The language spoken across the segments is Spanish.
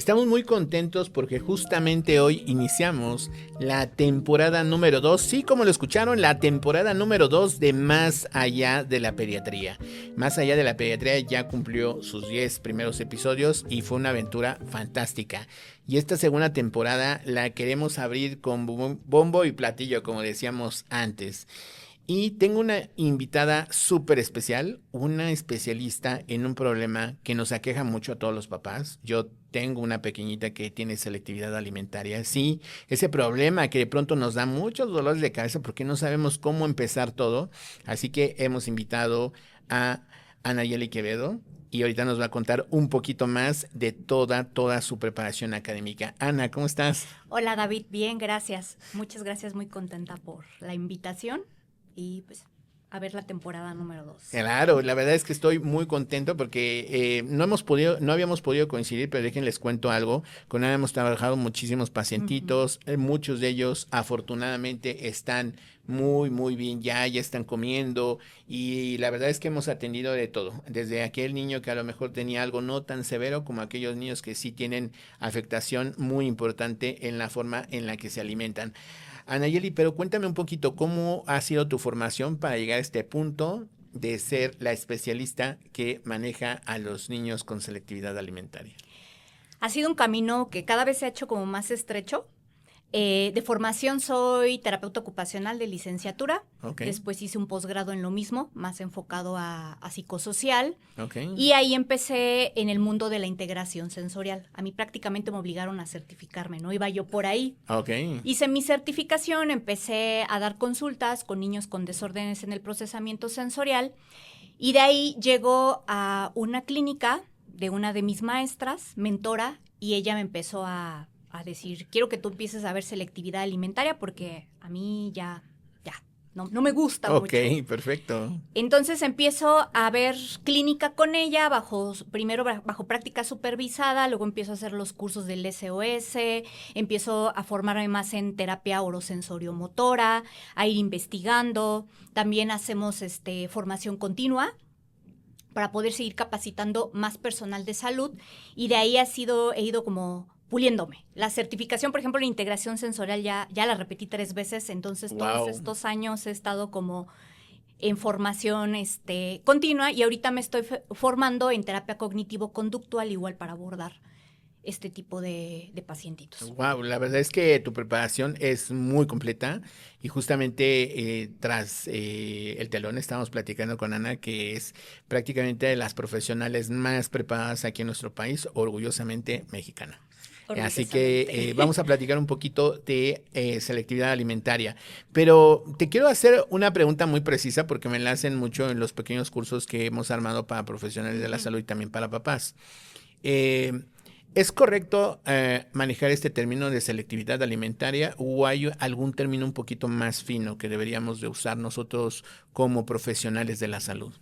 Estamos muy contentos porque justamente hoy iniciamos la temporada número 2, sí, como lo escucharon, la temporada número 2 de Más Allá de la Pediatría. Más Allá de la Pediatría ya cumplió sus 10 primeros episodios y fue una aventura fantástica. Y esta segunda temporada la queremos abrir con bombo y platillo, como decíamos antes. Y tengo una invitada súper especial, una especialista en un problema que nos aqueja mucho a todos los papás. Yo tengo una pequeñita que tiene selectividad alimentaria. Sí, ese problema que de pronto nos da muchos dolores de cabeza porque no sabemos cómo empezar todo. Así que hemos invitado a Anayeli Quevedo y ahorita nos va a contar un poquito más de toda su preparación académica. Ana, ¿cómo estás? Hola David, bien, gracias. Muchas gracias, muy contenta por la invitación y pues a ver la temporada número 2. Claro, la verdad es que estoy muy contento porque no habíamos podido coincidir, pero déjenles cuento algo. Con Ana hemos trabajado muchísimos pacientitos, muchos de ellos afortunadamente están muy bien, ya están comiendo y la verdad es que hemos atendido de todo, desde aquel niño que a lo mejor tenía algo no tan severo como aquellos niños que sí tienen afectación muy importante en la forma en la que se alimentan. Anayeli, pero cuéntame un poquito cómo ha sido tu formación para llegar a este punto de ser la especialista que maneja a los niños con selectividad alimentaria. Ha sido un camino que cada vez se ha hecho como más estrecho. De formación soy terapeuta ocupacional de licenciatura. Okay. Después hice un posgrado en lo mismo, más enfocado a psicosocial. Okay. Y ahí empecé en el mundo de la integración sensorial. A mí prácticamente me obligaron a certificarme, ¿no? Iba yo por ahí. Okay. Hice mi certificación, empecé a dar consultas con niños con desórdenes en el procesamiento sensorial. Y de ahí llegó a una clínica de una de mis maestras, mentora, y ella me empezó a decir, quiero que tú empieces a ver selectividad alimentaria porque a mí ya no me gusta mucho. Ok, perfecto. Entonces empiezo a ver clínica con ella, primero bajo práctica supervisada, luego empiezo a hacer los cursos del SOS, empiezo a formarme más en terapia orosensoriomotora, a ir investigando, también hacemos formación continua para poder seguir capacitando más personal de salud y de ahí he ido como puliéndome. La certificación, por ejemplo, en integración sensorial ya la repetí 3 veces, entonces todos estos años he estado como en formación continua y ahorita me estoy formando en terapia cognitivo-conductual igual para abordar este tipo de pacientitos. Wow, la verdad es que tu preparación es muy completa y justamente tras el telón estamos platicando con Ana que es prácticamente de las profesionales más preparadas aquí en nuestro país, orgullosamente mexicana. Así que vamos a platicar un poquito de selectividad alimentaria. Pero te quiero hacer una pregunta muy precisa porque me la hacen mucho en los pequeños cursos que hemos armado para profesionales de la salud y también para papás. ¿Es correcto manejar este término de selectividad alimentaria o hay algún término un poquito más fino que deberíamos de usar nosotros como profesionales de la salud?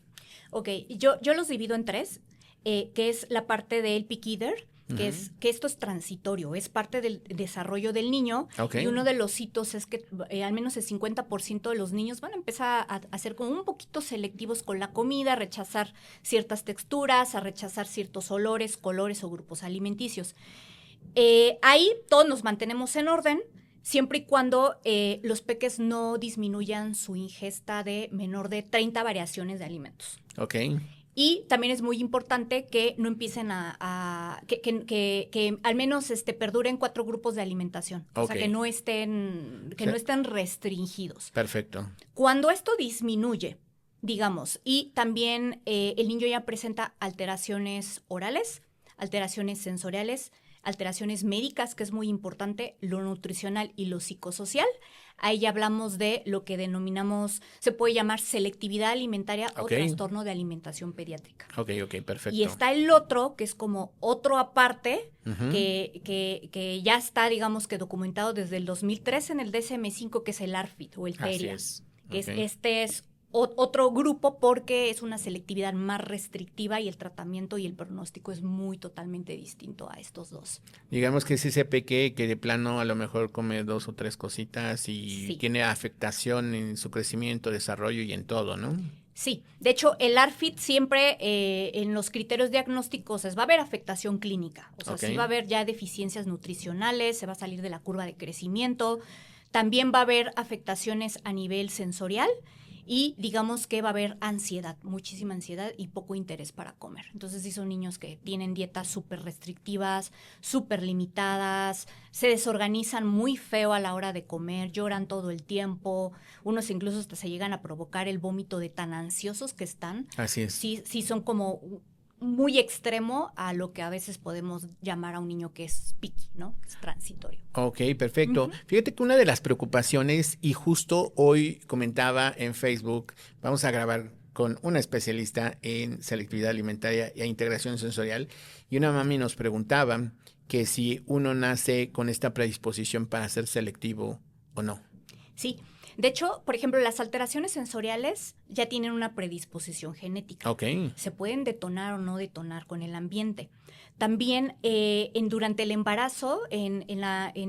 Ok, yo los divido en 3, que es la parte del pick eater, que esto es transitorio, es parte del desarrollo del niño. Okay. Y uno de los hitos es que al menos el 50% de los niños van a empezar a ser como un poquito selectivos con la comida, a rechazar ciertas texturas, a rechazar ciertos olores, colores o grupos alimenticios. Ahí todos nos mantenemos en orden, siempre y cuando los peques no disminuyan su ingesta de menor de 30 variaciones de alimentos. Okay. Y también es muy importante que no empiecen que al menos perduren 4 grupos de alimentación. Okay. O sea, que no estén restringidos. Perfecto. Cuando esto disminuye, digamos, y también el niño ya presenta alteraciones orales, alteraciones sensoriales, alteraciones médicas, que es muy importante, lo nutricional y lo psicosocial. Ahí ya hablamos de lo que denominamos, se puede llamar selectividad alimentaria o trastorno de alimentación pediátrica. Ok, perfecto. Y está el otro, que es como otro aparte, que ya está, digamos que documentado desde el 2003 en el DSM-5, que es el ARFID o el TERIA. Así es. Que es otro grupo porque es una selectividad más restrictiva y el tratamiento y el pronóstico es totalmente distinto a estos dos. Digamos que es ese peque que de plano a lo mejor come 2 o 3 cositas y tiene afectación en su crecimiento, desarrollo y en todo, ¿no? Sí, de hecho el ARFID siempre en los criterios diagnósticos va a haber afectación clínica, o sea, sí va a haber ya deficiencias nutricionales, se va a salir de la curva de crecimiento, también va a haber afectaciones a nivel sensorial y digamos que va a haber ansiedad, muchísima ansiedad y poco interés para comer. Entonces sí son niños que tienen dietas súper restrictivas, súper limitadas, se desorganizan muy feo a la hora de comer, lloran todo el tiempo, unos incluso hasta se llegan a provocar el vómito de tan ansiosos que están. Así es. Sí son como muy extremo a lo que a veces podemos llamar a un niño que es picky, ¿no? Que es transitorio. Ok, perfecto. Fíjate que una de las preocupaciones, y justo hoy comentaba en Facebook, vamos a grabar con una especialista en selectividad alimentaria e integración sensorial, y una mami nos preguntaba que si uno nace con esta predisposición para ser selectivo o no. Sí. De hecho, por ejemplo, las alteraciones sensoriales ya tienen una predisposición genética. Ok. Se pueden detonar o no detonar con el ambiente. También durante el embarazo, en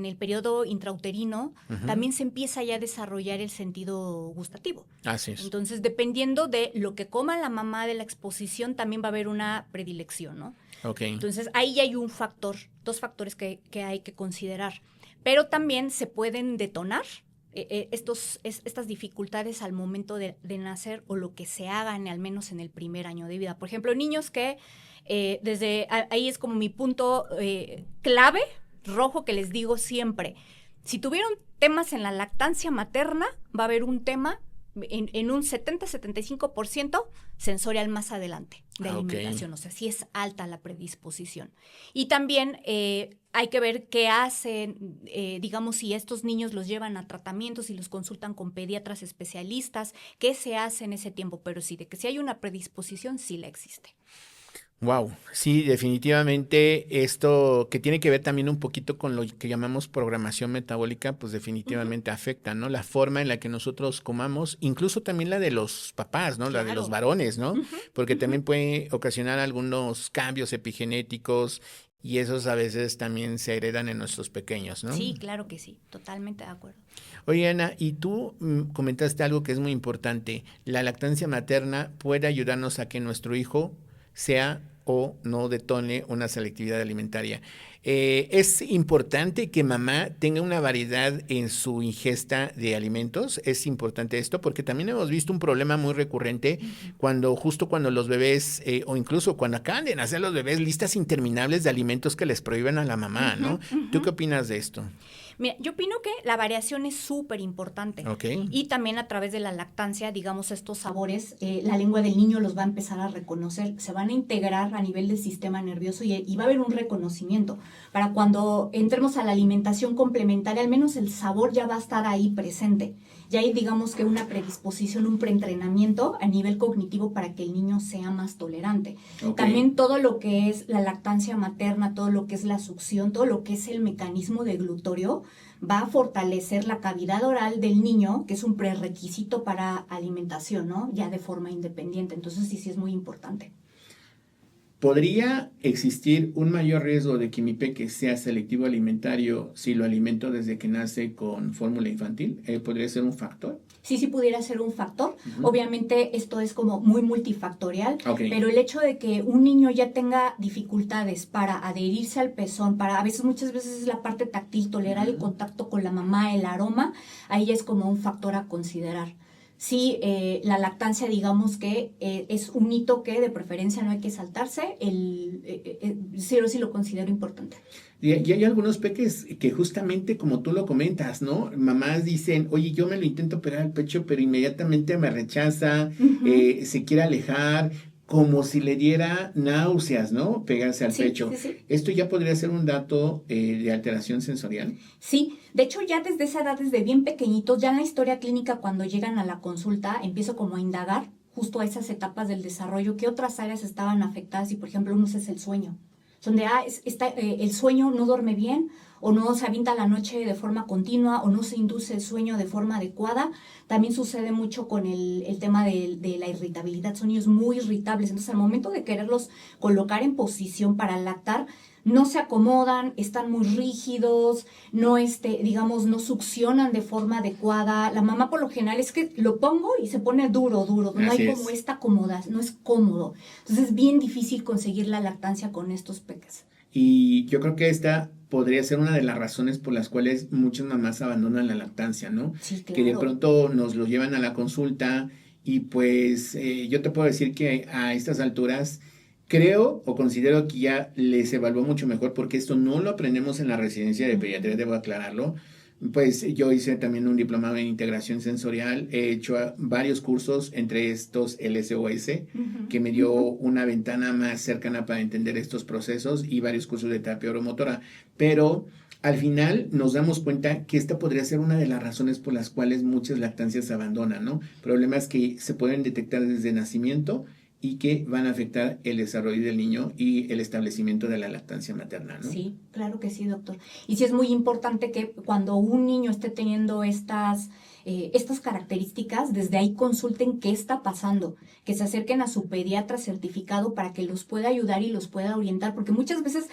el periodo intrauterino, también se empieza ya a desarrollar el sentido gustativo. Así es. Entonces, dependiendo de lo que coma la mamá de la exposición, también va a haber una predilección, ¿no? Ok. Entonces, ahí ya hay dos factores que hay que considerar. Pero también se pueden detonar estas dificultades al momento de nacer o lo que se hagan al menos en el primer año de vida. Por ejemplo, niños que ahí es como mi punto clave, rojo, que les digo siempre. Si tuvieron temas en la lactancia materna, va a haber un tema en un 70-75% sensorial más adelante de alimentación. O sea, sí es alta la predisposición. Y también hay que ver qué hacen, digamos, si estos niños los llevan a tratamientos y los consultan con pediatras especialistas, qué se hace en ese tiempo. Pero sí, de que si hay una predisposición, sí la existe. Wow, sí, definitivamente esto que tiene que ver también un poquito con lo que llamamos programación metabólica, pues definitivamente afecta, ¿no? La forma en la que nosotros comamos, incluso también la de los papás, ¿no? Claro. La de los varones, ¿no? Porque también puede ocasionar algunos cambios epigenéticos y esos a veces también se heredan en nuestros pequeños, ¿no? Sí, claro que sí, totalmente de acuerdo. Oye, Ana, y tú comentaste algo que es muy importante. La lactancia materna puede ayudarnos a que nuestro hijo sea o no detone una selectividad alimentaria. Es importante que mamá tenga una variedad en su ingesta de alimentos. Es importante esto porque también hemos visto un problema muy recurrente justo cuando los bebés o incluso cuando acaban de nacer los bebés, listas interminables de alimentos que les prohíben a la mamá, ¿no? ¿Tú qué opinas de esto? Mira, yo opino que la variación es súper importante. Okay. Y también a través de la lactancia, digamos, estos sabores, la lengua del niño los va a empezar a reconocer, se van a integrar a nivel del sistema nervioso y va a haber un reconocimiento. Para cuando entremos a la alimentación complementaria, al menos el sabor ya va a estar ahí presente. Ya hay, digamos, que una predisposición, un preentrenamiento a nivel cognitivo para que el niño sea más tolerante. Okay. También todo lo que es la lactancia materna, todo lo que es la succión, todo lo que es el mecanismo de glutorio, va a fortalecer la cavidad oral del niño, que es un prerequisito para alimentación, ¿no? Ya de forma independiente. Entonces sí es muy importante. ¿Podría existir un mayor riesgo de que mi peque sea selectivo alimentario si lo alimento desde que nace con fórmula infantil? ¿Podría ser un factor? Sí pudiera ser un factor. Obviamente esto es como muy multifactorial, pero el hecho de que un niño ya tenga dificultades para adherirse al pezón, muchas veces es la parte táctil, tolerar el contacto con la mamá, el aroma, ahí ya es como un factor a considerar. Sí, la lactancia, digamos que es un hito que de preferencia no hay que saltarse, sí lo considero importante. Y hay algunos peques que justamente como tú lo comentas, ¿no? Mamás dicen, oye, yo me lo intento pegar al pecho, pero inmediatamente me rechaza, se quiere alejar, como si le diera náuseas, ¿no? Pegarse al pecho. Sí. ¿Esto ya podría ser un dato de alteración sensorial? Sí, de hecho ya desde esa edad, desde bien pequeñitos, ya en la historia clínica cuando llegan a la consulta, empiezo como a indagar justo a esas etapas del desarrollo, qué otras áreas estaban afectadas y por ejemplo uno es el sueño. Donde el sueño no duerme bien o no se avienta la noche de forma continua o no se induce el sueño de forma adecuada. También sucede mucho con el tema de la irritabilidad. Son niños muy irritables. Entonces, al momento de quererlos colocar en posición para lactar, no se acomodan, están muy rígidos, no, digamos, no succionan de forma adecuada. La mamá por lo general es que lo pongo y se pone duro, no Así hay es. como esta cómoda, no es cómodo. Entonces es bien difícil conseguir la lactancia con estos peques. Y yo creo que esta podría ser una de las razones por las cuales muchas mamás abandonan la lactancia, ¿no? Sí, Que de claro. pronto nos lo llevan a la consulta y pues yo te puedo decir que a estas alturas creo o considero que ya les evaluó mucho mejor porque esto no lo aprendemos en la residencia de pediatría, debo aclararlo. Pues yo hice también un diplomado en integración sensorial, he hecho varios cursos, entre estos el SOS, que me dio una ventana más cercana para entender estos procesos y varios cursos de terapia oromotora. Pero al final nos damos cuenta que esta podría ser una de las razones por las cuales muchas lactancias se abandonan, ¿no? Problemas que se pueden detectar desde nacimiento y que van a afectar el desarrollo del niño y el establecimiento de la lactancia materna, ¿no? Sí, claro que sí, doctor. Y sí es muy importante que cuando un niño esté teniendo estas características, desde ahí consulten qué está pasando, que se acerquen a su pediatra certificado para que los pueda ayudar y los pueda orientar, porque muchas veces,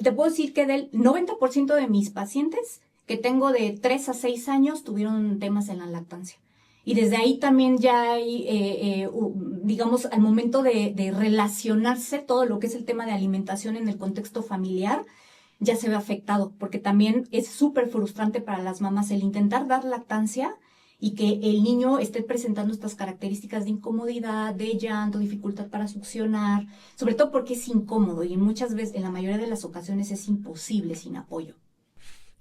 te puedo decir que del 90% de mis pacientes que tengo de 3 a 6 años tuvieron temas en la lactancia. Y desde ahí también ya hay, digamos, al momento de relacionarse todo lo que es el tema de alimentación en el contexto familiar, ya se ve afectado, porque también es súper frustrante para las mamás el intentar dar lactancia y que el niño esté presentando estas características de incomodidad, de llanto, dificultad para succionar, sobre todo porque es incómodo y muchas veces, en la mayoría de las ocasiones, es imposible sin apoyo.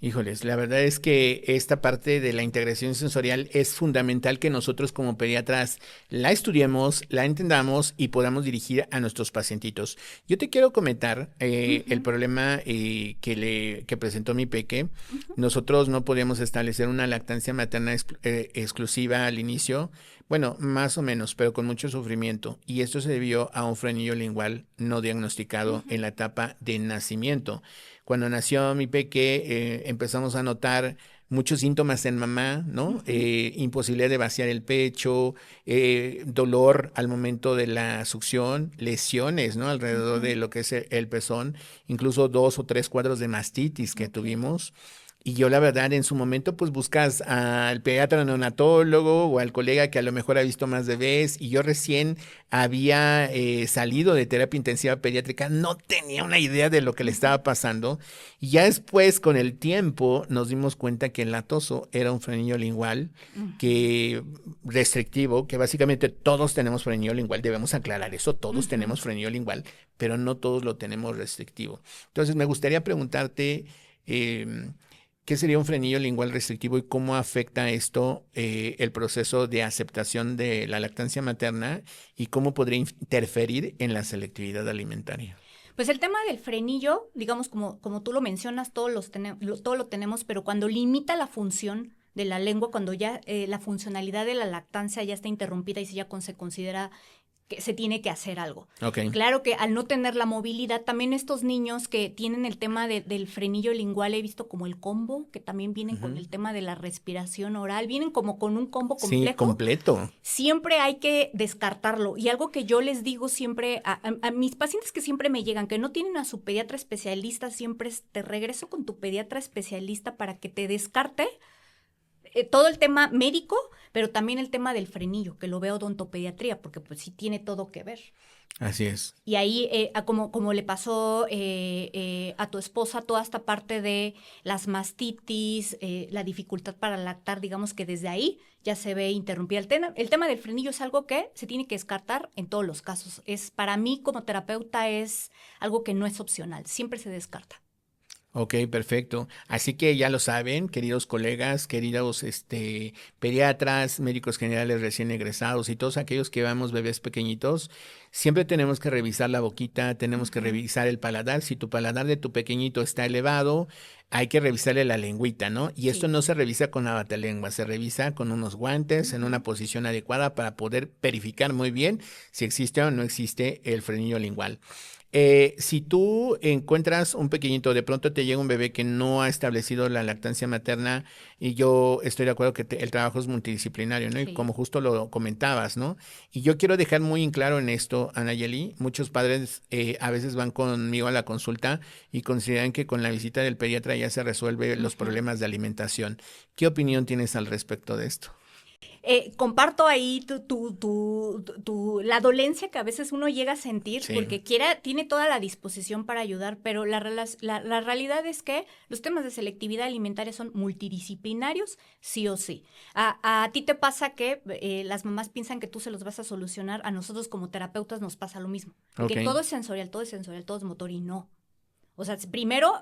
Híjoles, la verdad es que esta parte de la integración sensorial es fundamental que nosotros como pediatras la estudiemos, la entendamos y podamos dirigir a nuestros pacientitos. Yo te quiero comentar el problema que presentó mi peque. Nosotros no podíamos establecer una lactancia materna exclusiva al inicio. Bueno, más o menos, pero con mucho sufrimiento. Y esto se debió a un frenillo lingual no diagnosticado en la etapa de nacimiento. Cuando nació mi peque, empezamos a notar muchos síntomas en mamá, ¿no? Imposibilidad de vaciar el pecho, dolor al momento de la succión, lesiones, ¿no? Alrededor de lo que es el pezón, incluso 2 o 3 cuadros de mastitis que tuvimos. Y yo la verdad en su momento pues buscas al pediatra neonatólogo o al colega que a lo mejor ha visto más bebés y yo recién había salido de terapia intensiva pediátrica, no tenía una idea de lo que le estaba pasando y ya después con el tiempo nos dimos cuenta que el latoso era un frenillo lingual que restrictivo, que básicamente todos tenemos frenillo lingual, debemos aclarar eso, todos tenemos frenillo lingual, pero no todos lo tenemos restrictivo. Entonces me gustaría preguntarte ¿qué sería un frenillo lingual restrictivo y cómo afecta esto el proceso de aceptación de la lactancia materna y cómo podría interferir en la selectividad alimentaria? Pues el tema del frenillo, digamos, como tú lo mencionas, todo lo tenemos, pero cuando limita la función de la lengua, cuando ya la funcionalidad de la lactancia ya está interrumpida y se considera que se tiene que hacer algo. Okay. Claro que al no tener la movilidad, también estos niños que tienen el tema del frenillo lingual, he visto como el combo, que también vienen con el tema de la respiración oral, vienen como con un combo complejo. Sí, completo. Siempre hay que descartarlo. Y algo que yo les digo siempre a mis pacientes que siempre me llegan, que no tienen a su pediatra especialista, siempre te regreso con tu pediatra especialista para que te descarte todo el tema médico, pero también el tema del frenillo, que lo veo odontopediatría, porque pues sí tiene todo que ver. Así es. Y ahí, como le pasó a tu esposa, toda esta parte de las mastitis, la dificultad para lactar, digamos que desde ahí ya se ve interrumpida. El tema del frenillo es algo que se tiene que descartar en todos los casos. Para mí, como terapeuta, es algo que no es opcional, siempre se descarta. Ok, perfecto. Así que ya lo saben, queridos colegas, queridos pediatras, médicos generales recién egresados y todos aquellos que vemos bebés pequeñitos, siempre tenemos que revisar la boquita, tenemos que revisar el paladar. Si tu paladar de tu pequeñito está elevado, hay que revisarle la lengüita, ¿no? Y esto no se revisa con la batalengua, se revisa con unos guantes en una posición adecuada para poder verificar muy bien si existe o no existe el frenillo lingual. Si tú encuentras un pequeñito, de pronto te llega un bebé que no ha establecido la lactancia materna, y yo estoy de acuerdo que el trabajo es multidisciplinario, ¿no? Y Sí. como justo lo comentabas, ¿no? Y yo quiero dejar muy en claro en esto, Anayeli, muchos padres a veces van conmigo a la consulta y consideran que con la visita del pediatra ya se resuelven los Ujú. problemas de alimentación. ¿Qué opinión tienes al respecto de esto? Comparto ahí la dolencia que a veces uno llega a sentir Sí, porque tiene toda la disposición para ayudar, pero la realidad es que los temas de selectividad alimentaria son multidisciplinarios, sí o sí. A ti te pasa que las mamás piensan que tú se los vas a solucionar, a nosotros como terapeutas nos pasa lo mismo, de ok. que todo es sensorial, todo es sensorial, todo es motor y no. O sea, primero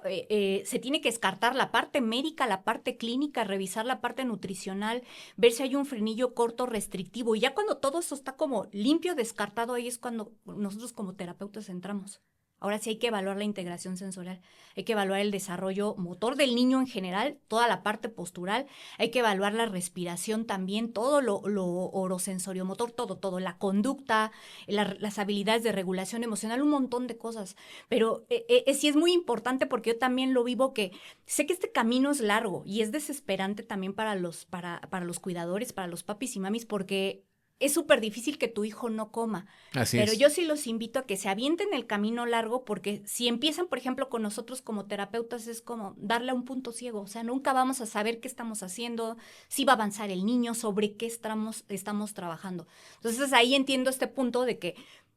se tiene que descartar la parte médica, la parte clínica, revisar la parte nutricional, ver si hay un frenillo corto restrictivo. Y ya cuando todo eso está como limpio, descartado, ahí es cuando nosotros como terapeutas entramos. Ahora sí hay que evaluar la integración sensorial, hay que evaluar el desarrollo motor del niño en general, toda la parte postural, hay que evaluar la respiración también, todo lo orosensoriomotor, todo, la conducta, las habilidades de regulación emocional, un montón de cosas. Pero sí es muy importante porque yo también lo vivo que sé que este camino es largo y es desesperante también para los cuidadores, para los papis y mamis, porque es súper difícil que tu hijo no coma. Así Pero es. yo sí los invito a que se avienten el camino largo porque si empiezan, por ejemplo, con nosotros como terapeutas es como darle a un punto ciego. O sea, nunca vamos a saber qué estamos haciendo, si va a avanzar el niño, sobre qué estamos trabajando. Entonces ahí entiendo este punto de que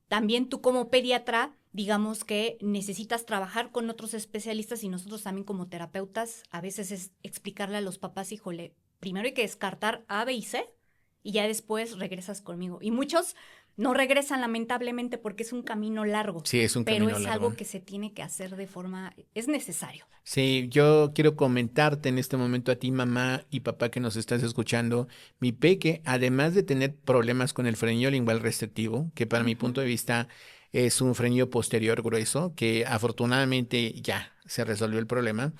también tú como pediatra, digamos que necesitas trabajar con otros especialistas y nosotros también como terapeutas, a veces es explicarle a los papás, híjole, primero hay que descartar A, B y C y ya después regresas conmigo. Y muchos no regresan lamentablemente porque es un camino largo, Sí, es un pero camino es largo. algo que se tiene que hacer de forma, es necesario. Sí, yo quiero comentarte en este momento a ti, mamá y papá que nos estás escuchando, mi peque, además de tener problemas con el frenillo lingual restrictivo, que para mi Ujú. punto de vista es un frenillo posterior grueso, que afortunadamente ya se resolvió el problema,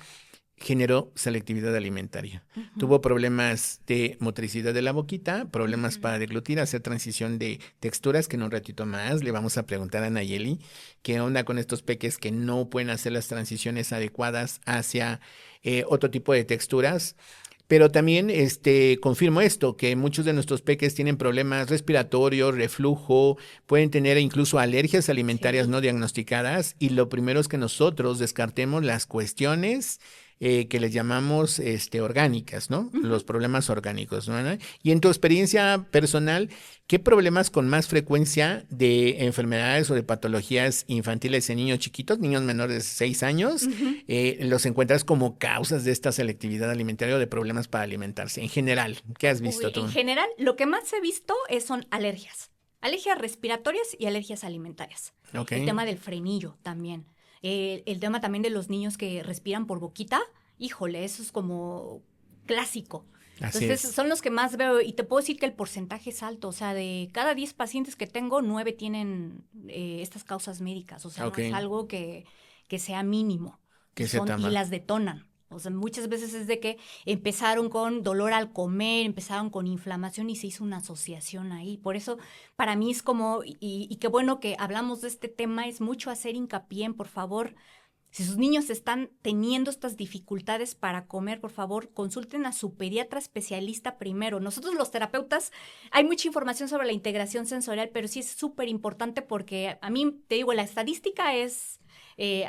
generó selectividad alimentaria. Ujú. Tuvo problemas de motricidad de la boquita, problemas Ujú. para deglutir, hacer transición de texturas, que en un ratito más le vamos a preguntar a Nayeli qué onda con estos peques que no pueden hacer las transiciones adecuadas hacia otro tipo de texturas. Pero también confirmo esto, que muchos de nuestros peques tienen problemas respiratorios, reflujo, pueden tener incluso alergias alimentarias no Sí. diagnosticadas, y lo primero es que nosotros descartemos las cuestiones que les llamamos orgánicas, ¿no? Ujú. Los problemas orgánicos, ¿no? Y en tu experiencia personal, ¿qué problemas con más frecuencia de enfermedades o de patologías infantiles en niños chiquitos, niños menores de 6 años, Ujú. los encuentras como causas de esta selectividad alimentaria o de problemas para alimentarse? En general, ¿qué has visto Uy, en tú? general, lo que más he visto son alergias. Alergias respiratorias y alergias alimentarias. Ok, El tema del frenillo también. El tema también de los niños que respiran por boquita. Híjole, eso es como clásico. así Entonces, es. son los que más veo y te puedo decir que el porcentaje es alto. O sea, de cada 10 pacientes que tengo, 9 tienen estas causas médicas. O sea, no Ok, es algo que sea mínimo que se y tama. las detonan. O sea, muchas veces es de que empezaron con dolor al comer, empezaron con inflamación y se hizo una asociación ahí. Por eso, para mí es como, y qué bueno que hablamos de este tema, es mucho hacer hincapié en, por favor, si sus niños están teniendo estas dificultades para comer, por favor, consulten a su pediatra especialista primero. Nosotros los terapeutas, hay mucha información sobre la integración sensorial, pero sí es súper importante porque a mí, te digo, la estadística es,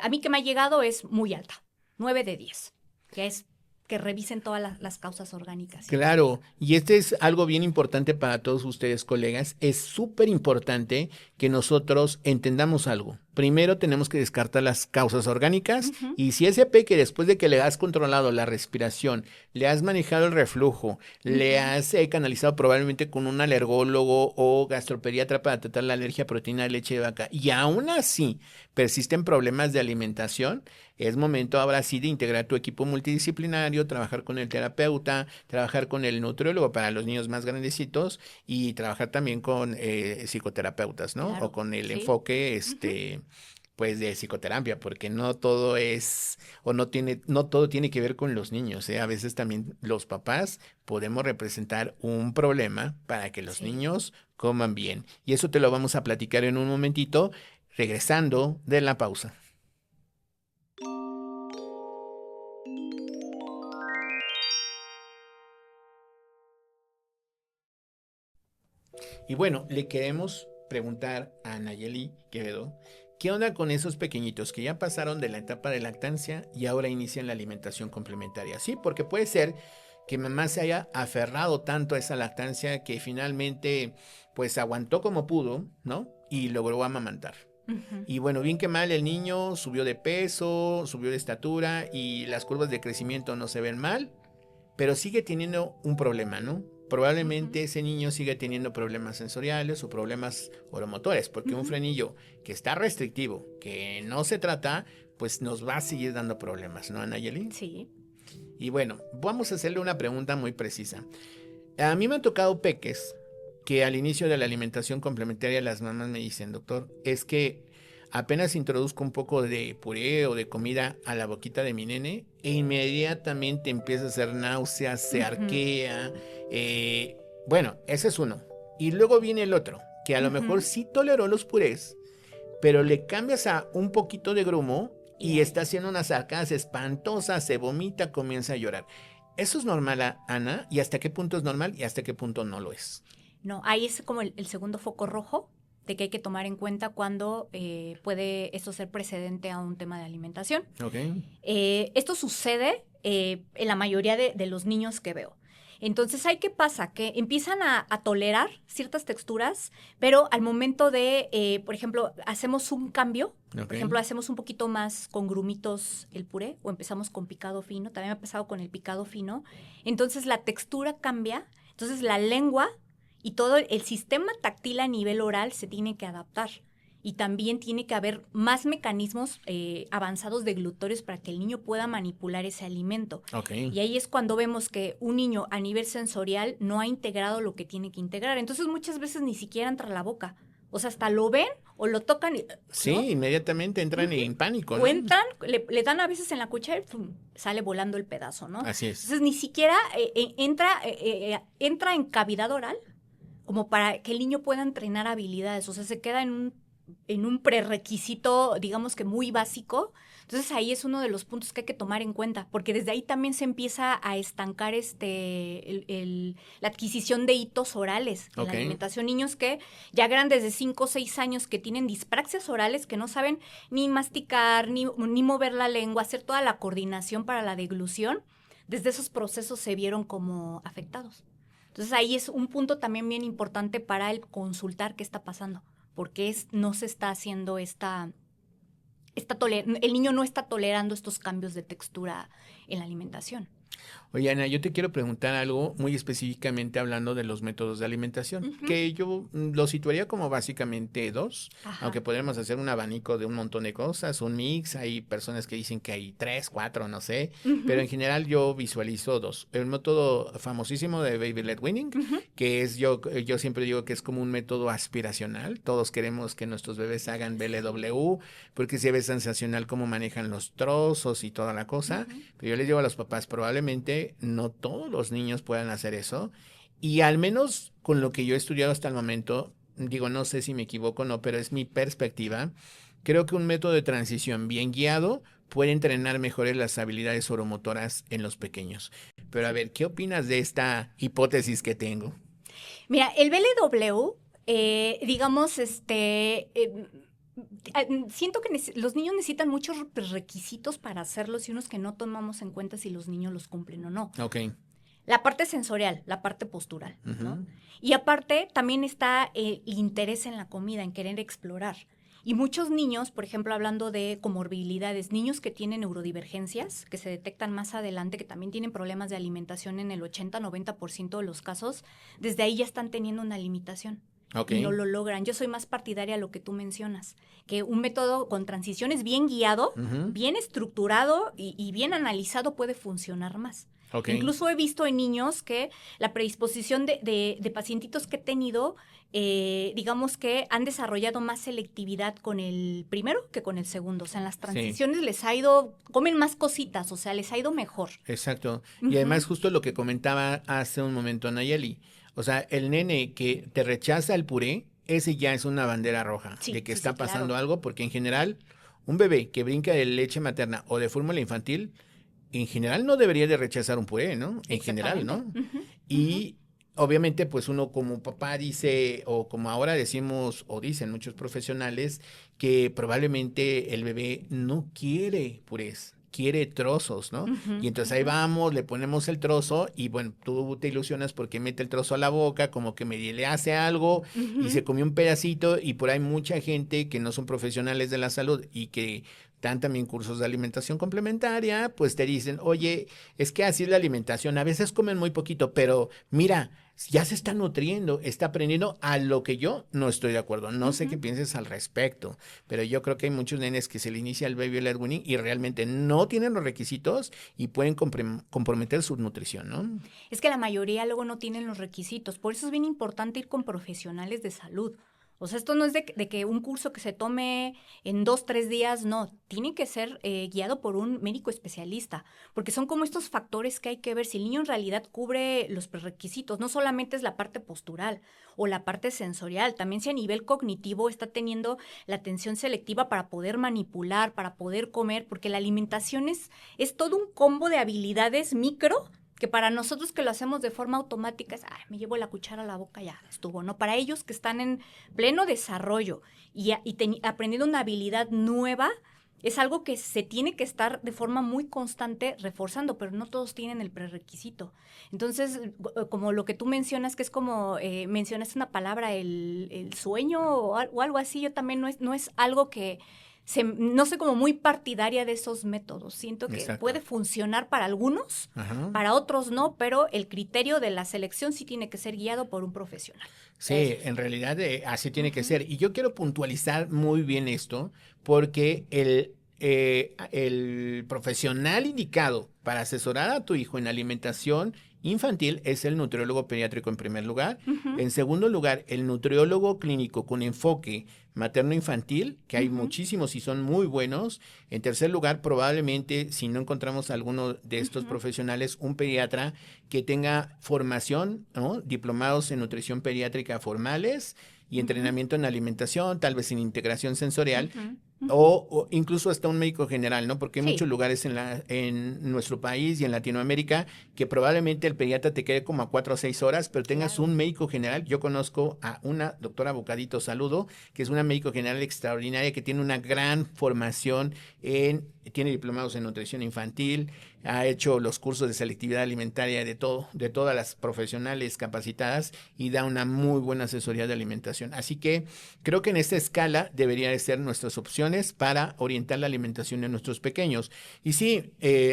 a mí que me ha llegado es muy alta, 9 de 10, que es que revisen todas las causas orgánicas. Claro, y este es algo bien importante para todos ustedes, colegas. Es súper importante que nosotros entendamos algo. Primero tenemos que descartar las causas orgánicas, Ujú. y si ese peque, después de que le has controlado la respiración, le has manejado el reflujo, le Ujú. has canalizado probablemente con un alergólogo o gastropediatra para tratar la alergia a proteína de leche de vaca, y aún así persisten problemas de alimentación, es momento ahora sí de integrar tu equipo multidisciplinario, trabajar con el terapeuta, trabajar con el nutriólogo para los niños más grandecitos, y trabajar también con psicoterapeutas, ¿no? O Claro, con el sí. enfoque, Ujú. pues de psicoterapia, porque no todo es, o no todo tiene que ver con los niños, ¿eh? A veces también los papás podemos representar un problema para que los Sí. niños coman bien. Y eso te lo vamos a platicar en un momentito. regresando de la pausa. Y bueno, le queremos preguntar a Nayeli Quevedo, ¿qué onda con esos pequeñitos que ya pasaron de la etapa de lactancia y ahora inician la alimentación complementaria? Sí, porque puede ser que mamá se haya aferrado tanto a esa lactancia que finalmente pues aguantó como pudo, ¿no? Y logró amamantar. Y bueno, bien que mal, el niño subió de peso, subió de estatura y las curvas de crecimiento no se ven mal, pero sigue teniendo un problema, ¿no? Probablemente ese niño sigue teniendo problemas sensoriales o problemas oromotores, porque un frenillo que está restrictivo, que no se trata, pues nos va a seguir dando problemas, ¿no, Anayeli? Sí. Y bueno, vamos a hacerle una pregunta muy precisa. A mí me han tocado peques que al inicio de la alimentación complementaria las mamás me dicen, doctor, es que apenas introduzco un poco de puré o de comida a la boquita de mi nene e inmediatamente empieza a hacer náuseas, se arquea. Bueno, ese es uno. Y luego viene el otro, que a lo mejor sí toleró los purés, pero le cambias a un poquito de grumo y está haciendo unas arcadas espantosas, se vomita, comienza a llorar. ¿Eso es normal, Ana? ¿Y hasta qué punto es normal y hasta qué punto no lo es? No, ahí es como el segundo foco rojo de que hay que tomar en cuenta cuando puede esto ser precedente a un tema de alimentación. Okay. Esto sucede en la mayoría de los niños que veo. Entonces, ¿ahí qué pasa? Que empiezan a tolerar ciertas texturas, pero al momento de, por ejemplo, hacemos un cambio, por ejemplo, hacemos un poquito más con grumitos el puré o empezamos con picado fino, también me ha pasado con el picado fino, entonces la textura cambia, entonces la lengua y todo el sistema táctil a nivel oral se tiene que adaptar. Y también tiene que haber más mecanismos avanzados deglutorios para que el niño pueda manipular ese alimento. Okay. Y ahí es cuando vemos que un niño a nivel sensorial no ha integrado lo que tiene que integrar. Entonces muchas veces ni siquiera entra a la boca. O sea, hasta lo ven o lo tocan. ¿No? Sí, inmediatamente entran en pánico, ¿no? O entran, le dan a veces en la cuchara y ¡pum!, sale volando el pedazo, ¿no? Así es. Entonces ni siquiera entra en cavidad oral como para que el niño pueda entrenar habilidades. O sea, se queda en un prerequisito, digamos que muy básico. Entonces ahí es uno de los puntos que hay que tomar en cuenta, porque desde ahí también se empieza a estancar la adquisición de hitos orales en la alimentación. Niños que ya grandes de 5 o 6 años que tienen dispraxias orales, que no saben ni masticar, ni mover la lengua, hacer toda la coordinación para la deglución, desde esos procesos se vieron como afectados. Entonces ahí es un punto también bien importante para el consultar qué está pasando, porque no se está haciendo el niño no está tolerando estos cambios de textura en la alimentación. Oye, Ana, yo te quiero preguntar algo muy específicamente hablando de los métodos de alimentación, que yo lo situaría como básicamente dos, aunque podríamos hacer un abanico de un montón de cosas, un mix, hay personas que dicen que hay 3, 4, no sé, pero en general yo visualizo dos. El método famosísimo de Baby Led Weaning, que es yo siempre digo que es como un método aspiracional, todos queremos que nuestros bebés hagan BLW, porque se ve sensacional cómo manejan los trozos y toda la cosa, pero yo les digo a los papás, probablemente no todos los niños puedan hacer eso, y al menos con lo que yo he estudiado hasta el momento, digo, no sé si me equivoco o no, pero es mi perspectiva, creo que un método de transición bien guiado puede entrenar mejores las habilidades oromotoras en los pequeños. Pero a ver, ¿qué opinas de esta hipótesis que tengo? Mira, el BLW, digamos, siento que los niños necesitan muchos requisitos para hacerlos y unos que no tomamos en cuenta si los niños los cumplen o no. Okay. La parte sensorial, la parte postural, ¿no? Y aparte también está el interés en la comida, en querer explorar. Y muchos niños, por ejemplo, hablando de comorbilidades, niños que tienen neurodivergencias, que se detectan más adelante, que también tienen problemas de alimentación en el 80-90% de los casos, desde ahí ya están teniendo una limitación. Y no lo logran. Yo soy más partidaria a lo que tú mencionas, que un método con transiciones bien guiado, bien estructurado y bien analizado puede funcionar más. Incluso he visto en niños que la predisposición de pacientitos que he tenido, digamos que han desarrollado más selectividad con el primero que con el segundo. O sea, en las transiciones les ha ido, comen más cositas, o sea, les ha ido mejor. Exacto. Y además justo lo que comentaba hace un momento Nayeli, o sea, el nene que te rechaza el puré ese ya es una bandera roja Sí, de que sí, está sí, pasando claro. algo, porque en general un bebé que brinca de leche materna o de fórmula infantil, en general no debería de rechazar un puré, ¿no? En general, Exactamente. ¿no? Ujú, ujú. Y obviamente pues uno como papá dice, o como ahora decimos, o dicen muchos profesionales, que probablemente el bebé no quiere purés, quiere trozos, ¿no? Ujú, Y entonces ahí ujú, vamos, le ponemos el trozo y bueno, tú te ilusionas porque mete el trozo a la boca, como que medio le hace algo y se ujú. comió un pedacito, y por ahí mucha gente que no son profesionales de la salud y que dan también cursos de alimentación complementaria, pues te dicen, oye, es que así es la alimentación, a veces comen muy poquito, pero mira, ya se está nutriendo, está aprendiendo, a lo que yo no estoy de acuerdo. No sé qué Ujú. pienses al respecto, pero yo creo que hay muchos nenes que se le inicia el baby led weaning y realmente no tienen los requisitos y pueden comprometer su nutrición, ¿no? Es que la mayoría luego no tienen los requisitos, por eso es bien importante ir con profesionales de salud. O sea, esto no es de que un curso que se tome en 2, 3 días, no, tiene que ser guiado por un médico especialista, porque son como estos factores que hay que ver si el niño en realidad cubre los prerequisitos, no solamente es la parte postural o la parte sensorial, también si a nivel cognitivo está teniendo la atención selectiva para poder manipular, para poder comer, porque la alimentación es todo un combo de habilidades micro que para nosotros que lo hacemos de forma automática es, ay, me llevo la cuchara a la boca, ya estuvo, ¿no? Para ellos que están en pleno desarrollo y aprendiendo una habilidad nueva, es algo que se tiene que estar de forma muy constante reforzando, pero no todos tienen el prerequisito. Entonces, como lo que tú mencionas, que es como mencionaste una palabra, el sueño o algo así, yo también no es algo que no soy como muy partidaria de esos métodos. Siento que Exacto. puede funcionar para algunos, Ajá. para otros no, pero el criterio de la selección sí tiene que ser guiado por un profesional. Eso Sí, sí. en realidad así tiene que Ujú, ser. Y yo quiero puntualizar muy bien esto, porque el profesional indicado para asesorar a tu hijo en alimentación infantil es el nutriólogo pediátrico en primer lugar. ujú, En segundo lugar, el nutriólogo clínico con enfoque materno-infantil, que hay ujú, muchísimos y son muy buenos. En tercer lugar, probablemente, si no encontramos alguno de estos ujú, profesionales, un pediatra que tenga formación, ¿no? Diplomados en nutrición pediátrica formales y ujú, entrenamiento en alimentación, tal vez en integración sensorial, ujú, ujú. o incluso hasta un médico general, ¿no? Porque hay muchos Sí, lugares en nuestro país y en Latinoamérica que probablemente el pediatra te quede como a 4 o 6 horas, pero tengas claro. un médico general. Yo conozco a una doctora Bocadito Saludo, que es una médico general extraordinaria, que tiene una gran formación tiene diplomados en nutrición infantil, ha hecho los cursos de selectividad alimentaria de todas las profesionales capacitadas, y da una muy buena asesoría de alimentación. Así que creo que en esta escala debería de ser nuestras opciones para orientar la alimentación de nuestros pequeños. Y sí,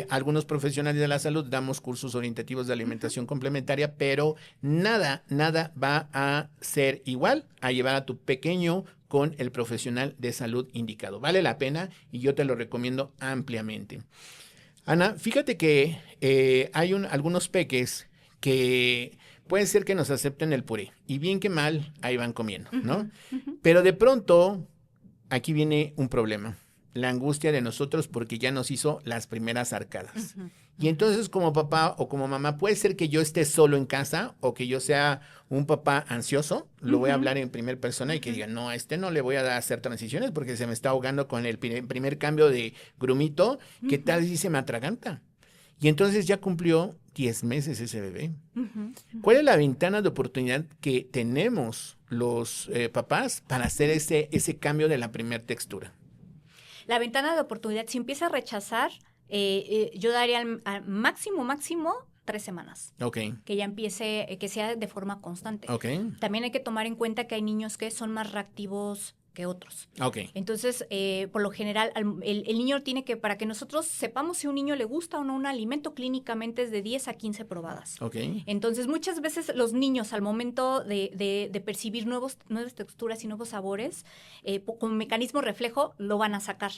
algunos profesionales de la salud damos cursos orientativos de Ujú. alimentación complementaria, pero nada va a ser igual a llevar a tu pequeño con el profesional de salud indicado. Vale la pena y yo te lo recomiendo ampliamente. Ana, fíjate que hay algunos peques que puede ser que nos acepten el puré y bien que mal ahí van comiendo, ¿no? Ujú, ujú, Pero de pronto aquí viene un problema, la angustia de nosotros porque ya nos hizo las primeras arcadas. ujú, Y ujú, entonces como papá o como mamá puede ser que yo esté solo en casa o que yo sea un papá ansioso, lo voy a ujú, hablar en primera persona y que ujú, diga, no, a este no le voy a dar a hacer transiciones porque se me está ahogando con el primer cambio de grumito, ¿qué ujú, tal si se me atraganta? Y entonces ya cumplió 10 meses ese bebé. ujú, ¿Cuál ujú. es la ventana de oportunidad que tenemos los papás para hacer ese cambio de la primer textura? La ventana de oportunidad, si empieza a rechazar, yo daría al máximo 3 semanas. Ok, Que ya empiece, que sea de forma constante. ok, También hay que tomar en cuenta que hay niños que son más reactivos que otros. ok, Entonces, por lo general, el niño tiene que, para que nosotros sepamos si a un niño le gusta o no un alimento, clínicamente es de 10 a 15 probadas. ok. Entonces, muchas veces los niños, al momento de percibir nuevas texturas y nuevos sabores, como mecanismo reflejo, lo van a sacar.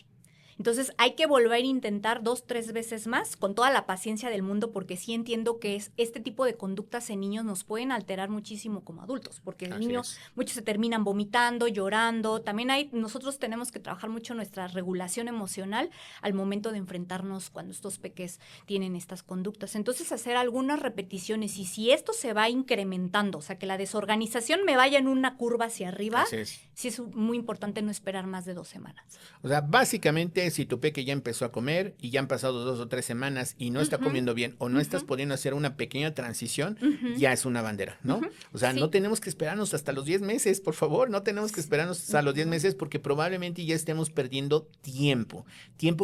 Entonces hay que volver a intentar 2, 3 veces más con toda la paciencia del mundo, porque sí entiendo que este tipo de conductas en niños nos pueden alterar muchísimo como adultos, porque el niño, muchos se terminan vomitando, llorando. También nosotros tenemos que trabajar mucho nuestra regulación emocional al momento de enfrentarnos cuando estos peques tienen estas conductas. Entonces hacer algunas repeticiones, y si esto se va incrementando, o sea, que la desorganización me vaya en una curva hacia arriba, sí es muy importante no esperar más de 2 semanas. O sea, básicamente, si tu peque ya empezó a comer y ya han pasado 2 o 3 semanas y no está comiendo bien o no estás pudiendo hacer una pequeña transición, ya es una bandera, ¿no? O sea, no tenemos que esperarnos hasta los 10 meses, por favor, no tenemos que esperarnos hasta los 10 meses, porque probablemente ya estemos perdiendo tiempo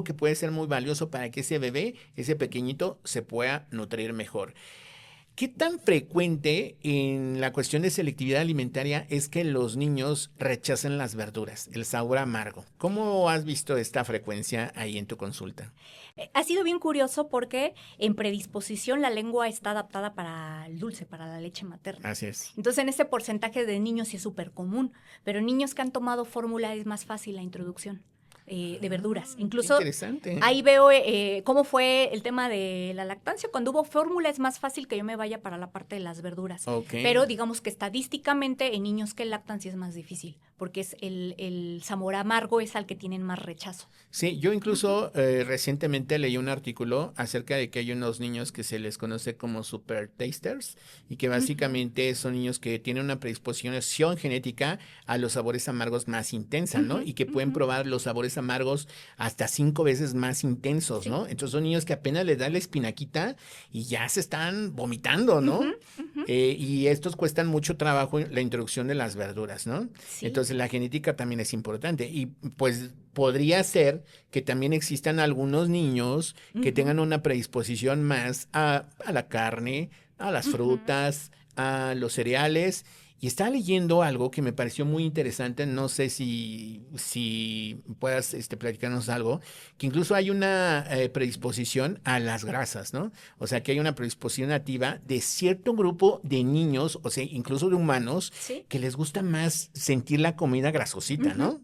que puede ser muy valioso para que ese bebé, ese pequeñito, se pueda nutrir mejor. ¿Qué tan frecuente en la cuestión de selectividad alimentaria es que los niños rechacen las verduras, el sabor amargo? ¿Cómo has visto esta frecuencia ahí en tu consulta? Ha sido bien curioso porque en predisposición la lengua está adaptada para el dulce, para la leche materna. Así es. Entonces en ese porcentaje de niños sí es súper común, pero en niños que han tomado fórmula es más fácil la introducción de verduras. Incluso ahí veo cómo fue el tema de la lactancia. Cuando hubo fórmula es más fácil que yo me vaya para la parte de las verduras. Pero digamos que estadísticamente en niños que lactan sí es más difícil, porque es el sabor amargo es al que tienen más rechazo. Sí, yo incluso recientemente leí un artículo acerca de que hay unos niños que se les conoce como super tasters, y que básicamente son niños que tienen una predisposición genética a los sabores amargos más intensa, ¿no? Y que pueden probar los sabores amargos hasta 5 veces más intensos, ¿no? Entonces son niños que apenas les da la espinaquita y ya se están vomitando, ¿no? Y estos cuestan mucho trabajo la introducción de las verduras, ¿no? Sí. Entonces la genética también es importante, y pues podría ser que también existan algunos niños que tengan una predisposición más a la carne, a las frutas, a los cereales. Y estaba leyendo algo que me pareció muy interesante, no sé si puedas platicarnos algo, que incluso hay una predisposición a las grasas, ¿no? O sea, que hay una predisposición nativa de cierto grupo de niños, o sea, incluso de humanos, ¿sí?, que les gusta más sentir la comida grasosita, ¿no?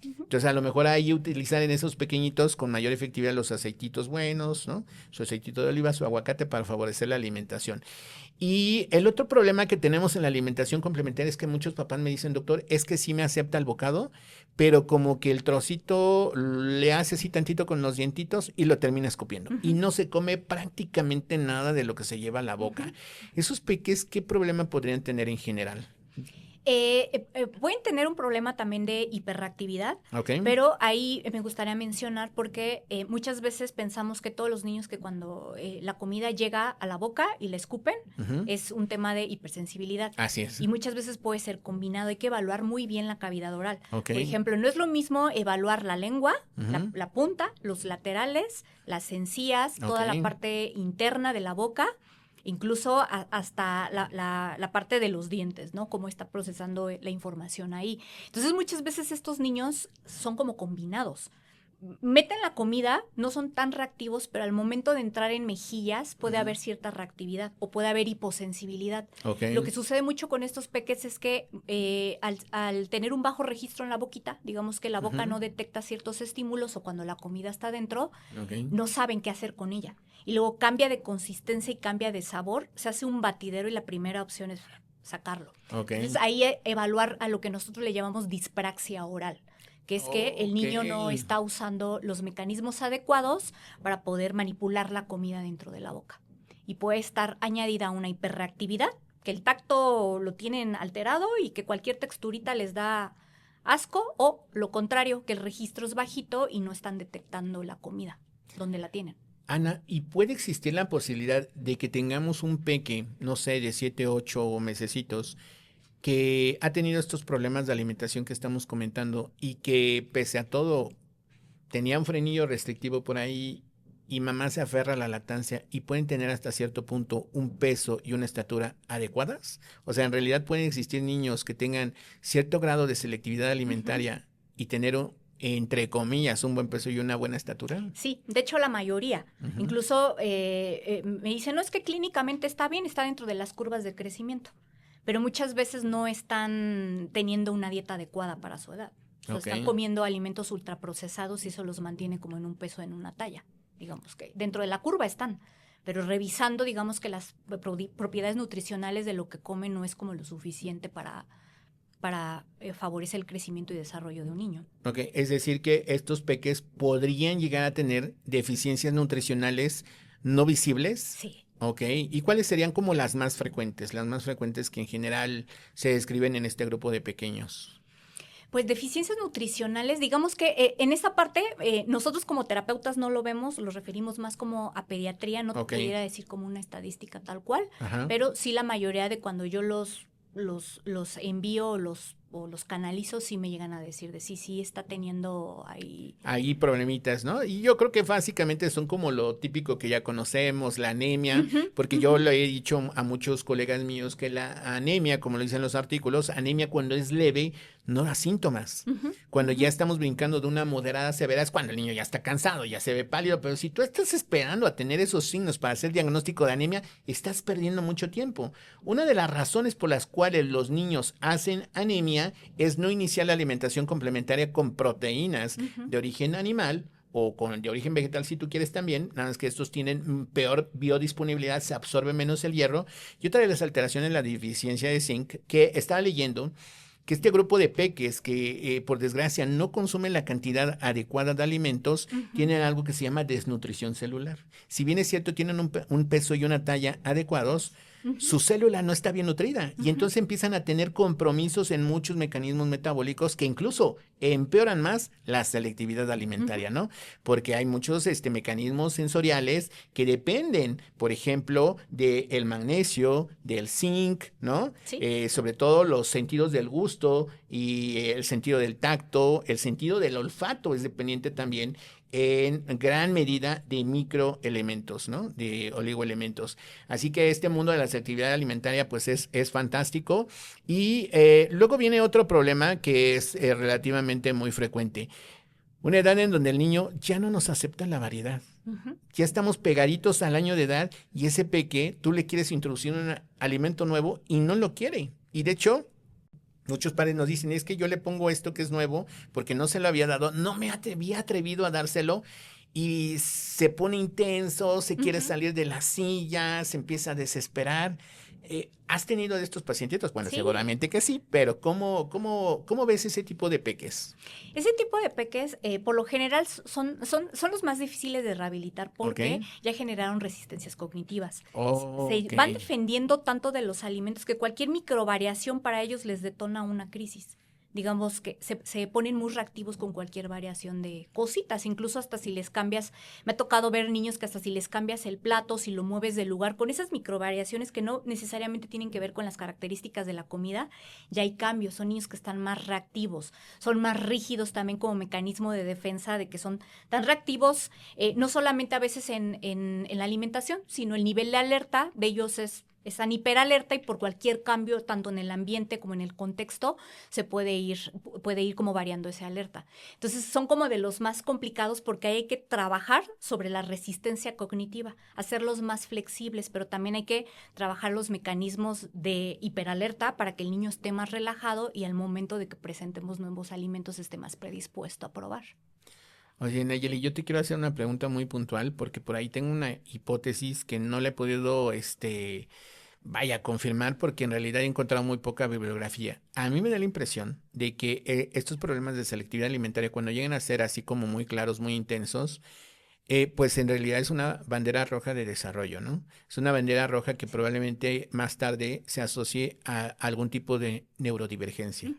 Entonces, a lo mejor ahí utilizar en esos pequeñitos con mayor efectividad los aceititos buenos, ¿no? Su aceitito de oliva, su aguacate, para favorecer la alimentación. Y el otro problema que tenemos en la alimentación complementaria es que muchos papás me dicen, doctor, es que sí me acepta el bocado, pero como que el trocito le hace así tantito con los dientitos y lo termina escupiendo. Y no se come prácticamente nada de lo que se lleva a la boca. Esos peques, ¿qué problema podrían tener en general? Pueden tener un problema también de hiperreactividad, pero ahí me gustaría mencionar porque muchas veces pensamos que todos los niños que cuando la comida llega a la boca y la escupen, es un tema de hipersensibilidad. Así es. Y muchas veces puede ser combinado. Hay que evaluar muy bien la cavidad oral. Por ejemplo, no es lo mismo evaluar la lengua, la punta, los laterales, las encías, toda la parte interna de la boca, incluso hasta la parte de los dientes, ¿no? Cómo está procesando la información ahí. Entonces, muchas veces estos niños son como combinados. Meten la comida, no son tan reactivos, pero al momento de entrar en mejillas puede haber cierta reactividad o puede haber hiposensibilidad. Lo que sucede mucho con estos peques es que al tener un bajo registro en la boquita, digamos que la boca no detecta ciertos estímulos, o cuando la comida está adentro, no saben qué hacer con ella. Y luego cambia de consistencia y cambia de sabor, se hace un batidero y la primera opción es sacarlo. Entonces ahí evaluar a lo que nosotros le llamamos dispraxia oral, que es que el niño no está usando los mecanismos adecuados para poder manipular la comida dentro de la boca. Y puede estar añadida una hiperreactividad, que el tacto lo tienen alterado y que cualquier texturita les da asco, o lo contrario, que el registro es bajito y no están detectando la comida donde la tienen. Ana, ¿y puede existir la posibilidad de que tengamos un peque, no sé, de 7, 8 mesecitos, que ha tenido estos problemas de alimentación que estamos comentando y que pese a todo tenía un frenillo restrictivo por ahí y mamá se aferra a la lactancia y pueden tener hasta cierto punto un peso y una estatura adecuadas? O sea, en realidad pueden existir niños que tengan cierto grado de selectividad alimentaria y tener entre comillas, un buen peso y una buena estatura. Sí, de hecho la mayoría. Incluso me dicen, no, es que clínicamente está bien, está dentro de las curvas de crecimiento, pero muchas veces no están teniendo una dieta adecuada para su edad. O sea, están comiendo alimentos ultraprocesados y eso los mantiene como en un peso, en una talla. Digamos que dentro de la curva están, pero revisando, digamos que las propiedades nutricionales de lo que comen no es como lo suficiente para favorecer el crecimiento y desarrollo de un niño. Ok, es decir que estos peques podrían llegar a tener deficiencias nutricionales no visibles. Sí. Ok, ¿y cuáles serían como las más frecuentes? Las más frecuentes que en general se describen en este grupo de pequeños. Pues deficiencias nutricionales, digamos que en esa parte nosotros como terapeutas no lo vemos, lo referimos más como a pediatría, no te pudiera decir como una estadística tal cual, pero sí la mayoría de cuando yo los envío o los canalizo, sí me llegan a decir de sí está teniendo ahí problemitas, ¿no? Y yo creo que básicamente son como lo típico que ya conocemos, la anemia, porque yo le he dicho a muchos colegas míos que la anemia, como lo dicen los artículos, anemia cuando es leve no da síntomas. Cuando ya estamos brincando de una moderada severa es cuando el niño ya está cansado, ya se ve pálido, pero si tú estás esperando a tener esos signos para hacer diagnóstico de anemia, estás perdiendo mucho tiempo. Una de las razones por las cuales los niños hacen anemia es no iniciar la alimentación complementaria con proteínas de origen animal o de origen vegetal si tú quieres también, nada más que estos tienen peor biodisponibilidad, se absorbe menos el hierro. Y otra de las alteraciones es la deficiencia de zinc, que estaba leyendo que este grupo de peques que por desgracia no consumen la cantidad adecuada de alimentos, tienen algo que se llama desnutrición celular. Si bien es cierto, tienen un peso y una talla adecuados, su célula no está bien nutrida y entonces empiezan a tener compromisos en muchos mecanismos metabólicos que incluso empeoran más la selectividad alimentaria, ¿no? Porque hay muchos mecanismos sensoriales que dependen, por ejemplo, del magnesio, del zinc, ¿no? Sí. Sobre todo los sentidos del gusto y el sentido del tacto, el sentido del olfato es dependiente también en gran medida de microelementos, ¿no? De oligoelementos. Así que este mundo de la selectividad alimentaria pues es fantástico. Y luego viene otro problema que es relativamente muy frecuente. Una edad en donde el niño ya no nos acepta la variedad. Ya estamos pegaditos al año de edad y ese peque, tú le quieres introducir un alimento nuevo y no lo quiere. Y de hecho, muchos padres nos dicen, es que yo le pongo esto que es nuevo porque no se lo había dado, no me había atrevido a dárselo y se pone intenso, se quiere salir de la silla, se empieza a desesperar. ¿Has tenido de estos pacientitos? Bueno, sí. Seguramente que sí, pero ¿cómo ves ese tipo de peques? Ese tipo de peques, por lo general, son los más difíciles de rehabilitar porque ya generaron resistencias cognitivas. Se van defendiendo tanto de los alimentos que cualquier microvariación para ellos les detona una crisis. Digamos que se ponen muy reactivos con cualquier variación de cositas, incluso hasta si les cambias, me ha tocado ver niños que hasta si les cambias el plato, si lo mueves del lugar, con esas microvariaciones que no necesariamente tienen que ver con las características de la comida, ya hay cambios, son niños que están más reactivos, son más rígidos también como mecanismo de defensa, de que son tan reactivos, no solamente a veces en la alimentación, sino el nivel de alerta de ellos están hiperalerta y por cualquier cambio, tanto en el ambiente como en el contexto, se puede ir como variando esa alerta. Entonces, son como de los más complicados porque hay que trabajar sobre la resistencia cognitiva, hacerlos más flexibles, pero también hay que trabajar los mecanismos de hiperalerta para que el niño esté más relajado y al momento de que presentemos nuevos alimentos esté más predispuesto a probar. Oye, Nayeli, yo te quiero hacer una pregunta muy puntual porque por ahí tengo una hipótesis que no le he podido, confirmar porque en realidad he encontrado muy poca bibliografía. A mí me da la impresión de que estos problemas de selectividad alimentaria, cuando llegan a ser así como muy claros, muy intensos, pues en realidad es una bandera roja de desarrollo, ¿no? Es una bandera roja que probablemente más tarde se asocie a algún tipo de neurodivergencia.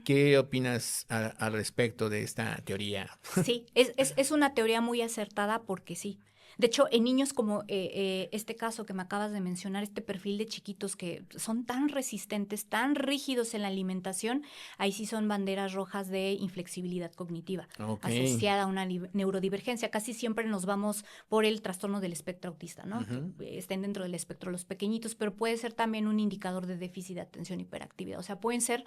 ¿Qué opinas al respecto de esta teoría? Sí, es una teoría muy acertada porque sí. De hecho, en niños como este caso que me acabas de mencionar, este perfil de chiquitos que son tan resistentes, tan rígidos en la alimentación, ahí sí son banderas rojas de inflexibilidad cognitiva, asociada a una neurodivergencia. Casi siempre nos vamos por el trastorno del espectro autista, ¿no? Que estén dentro del espectro los pequeñitos, pero puede ser también un indicador de déficit de atención y hiperactividad. O sea, puede ser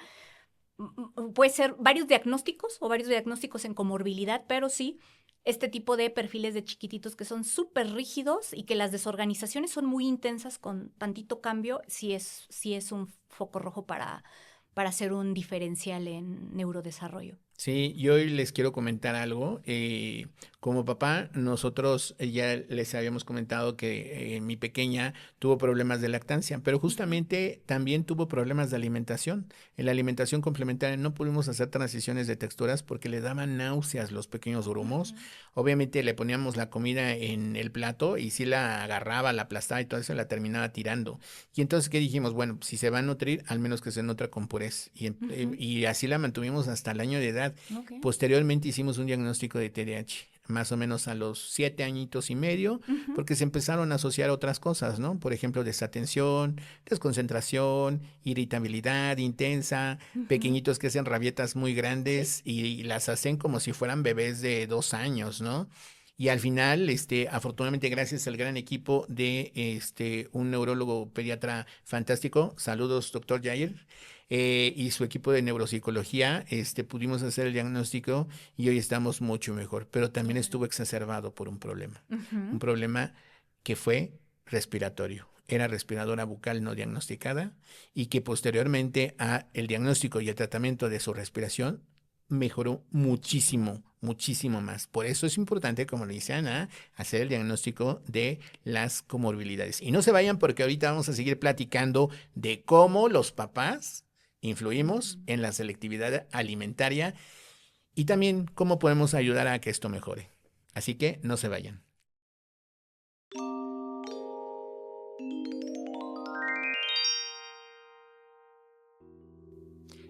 varios diagnósticos o varios diagnósticos en comorbilidad, pero sí este tipo de perfiles de chiquititos que son súper rígidos y que las desorganizaciones son muy intensas con tantito cambio, sí es un foco rojo para hacer un diferencial en neurodesarrollo. Sí, y hoy les quiero comentar algo. Como papá, nosotros ya les habíamos comentado que mi pequeña tuvo problemas de lactancia, pero justamente también tuvo problemas de alimentación. En la alimentación complementaria no pudimos hacer transiciones de texturas porque le daban náuseas los pequeños grumos. Ujú. Obviamente le poníamos la comida en el plato y si la agarraba, la aplastaba y todo eso, la terminaba tirando. Y entonces, ¿qué dijimos? Bueno, si se va a nutrir, al menos que se nutra con purés. Ujú. Y así la mantuvimos hasta el año de edad. Ok. Posteriormente hicimos un diagnóstico de TDAH, más o menos a los 7 añitos y medio, Ujú. porque se empezaron a asociar otras cosas, ¿no? Por ejemplo, desatención, desconcentración, irritabilidad intensa, Ujú. pequeñitos que hacen rabietas muy Sí. grandes y las hacen como si fueran bebés de 2 años, ¿no? Y al final, afortunadamente, gracias al gran equipo de un neurólogo pediatra fantástico, saludos, doctor Jair, y su equipo de neuropsicología, pudimos hacer el diagnóstico y hoy estamos mucho mejor, pero Qué también bueno. estuvo exacerbado por un Ujú. problema que fue respiratorio. Era respiradora bucal no diagnosticada y que posteriormente a el diagnóstico y el tratamiento de su respiración mejoró muchísimo, muchísimo más. Por eso es importante, como le dice Ana, hacer el diagnóstico de las comorbilidades. Y no se vayan porque ahorita vamos a seguir platicando de cómo los papás Ujú. influimos en la selectividad alimentaria y también cómo podemos ayudar a que esto mejore. Así que no se vayan.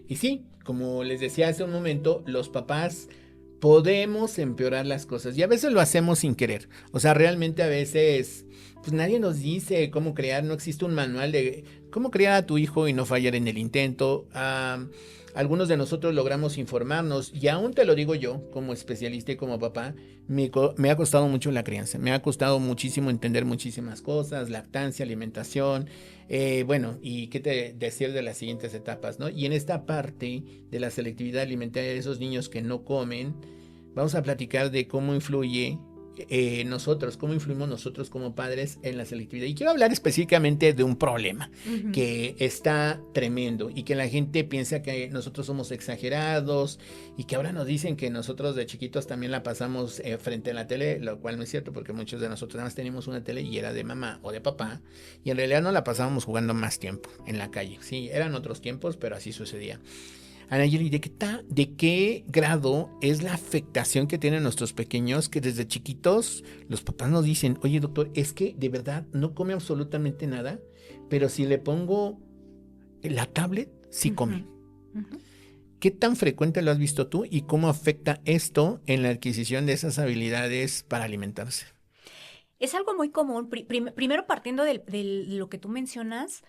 Y sí, como les decía hace un momento, los papás podemos empeorar las cosas y a veces lo hacemos sin querer. O sea, realmente a veces, pues nadie nos dice cómo crear, no existe un manual de cómo criar a tu hijo y no fallar en el intento. Algunos de nosotros logramos informarnos y aún te lo digo yo, como especialista y como papá, me ha costado mucho la crianza, me ha costado muchísimo entender muchísimas cosas, lactancia, alimentación, bueno, y qué te decir de las siguientes etapas, ¿no? Y en esta parte de la selectividad alimentaria de esos niños que no comen, vamos a platicar de cómo influye nosotros, cómo influimos nosotros como padres en la selectividad. Y quiero hablar específicamente de un problema Ujú. que está tremendo y que la gente piensa que nosotros somos exagerados y que ahora nos dicen que nosotros de chiquitos también la pasamos frente a la tele, lo cual no es cierto porque muchos de nosotros nada más teníamos una tele y era de mamá o de papá y en realidad no la pasábamos jugando más tiempo en la calle. Sí, eran otros tiempos, pero así sucedía. Anayeli, ¿de qué grado es la afectación que tienen nuestros pequeños que desde chiquitos los papás nos dicen, oye doctor, es que de verdad no come absolutamente nada, pero si le pongo la tablet, sí Ujú. come? Ujú. ¿Qué tan frecuente lo has visto tú y cómo afecta esto en la adquisición de esas habilidades para alimentarse? Es algo muy común, primero partiendo de lo que tú mencionas,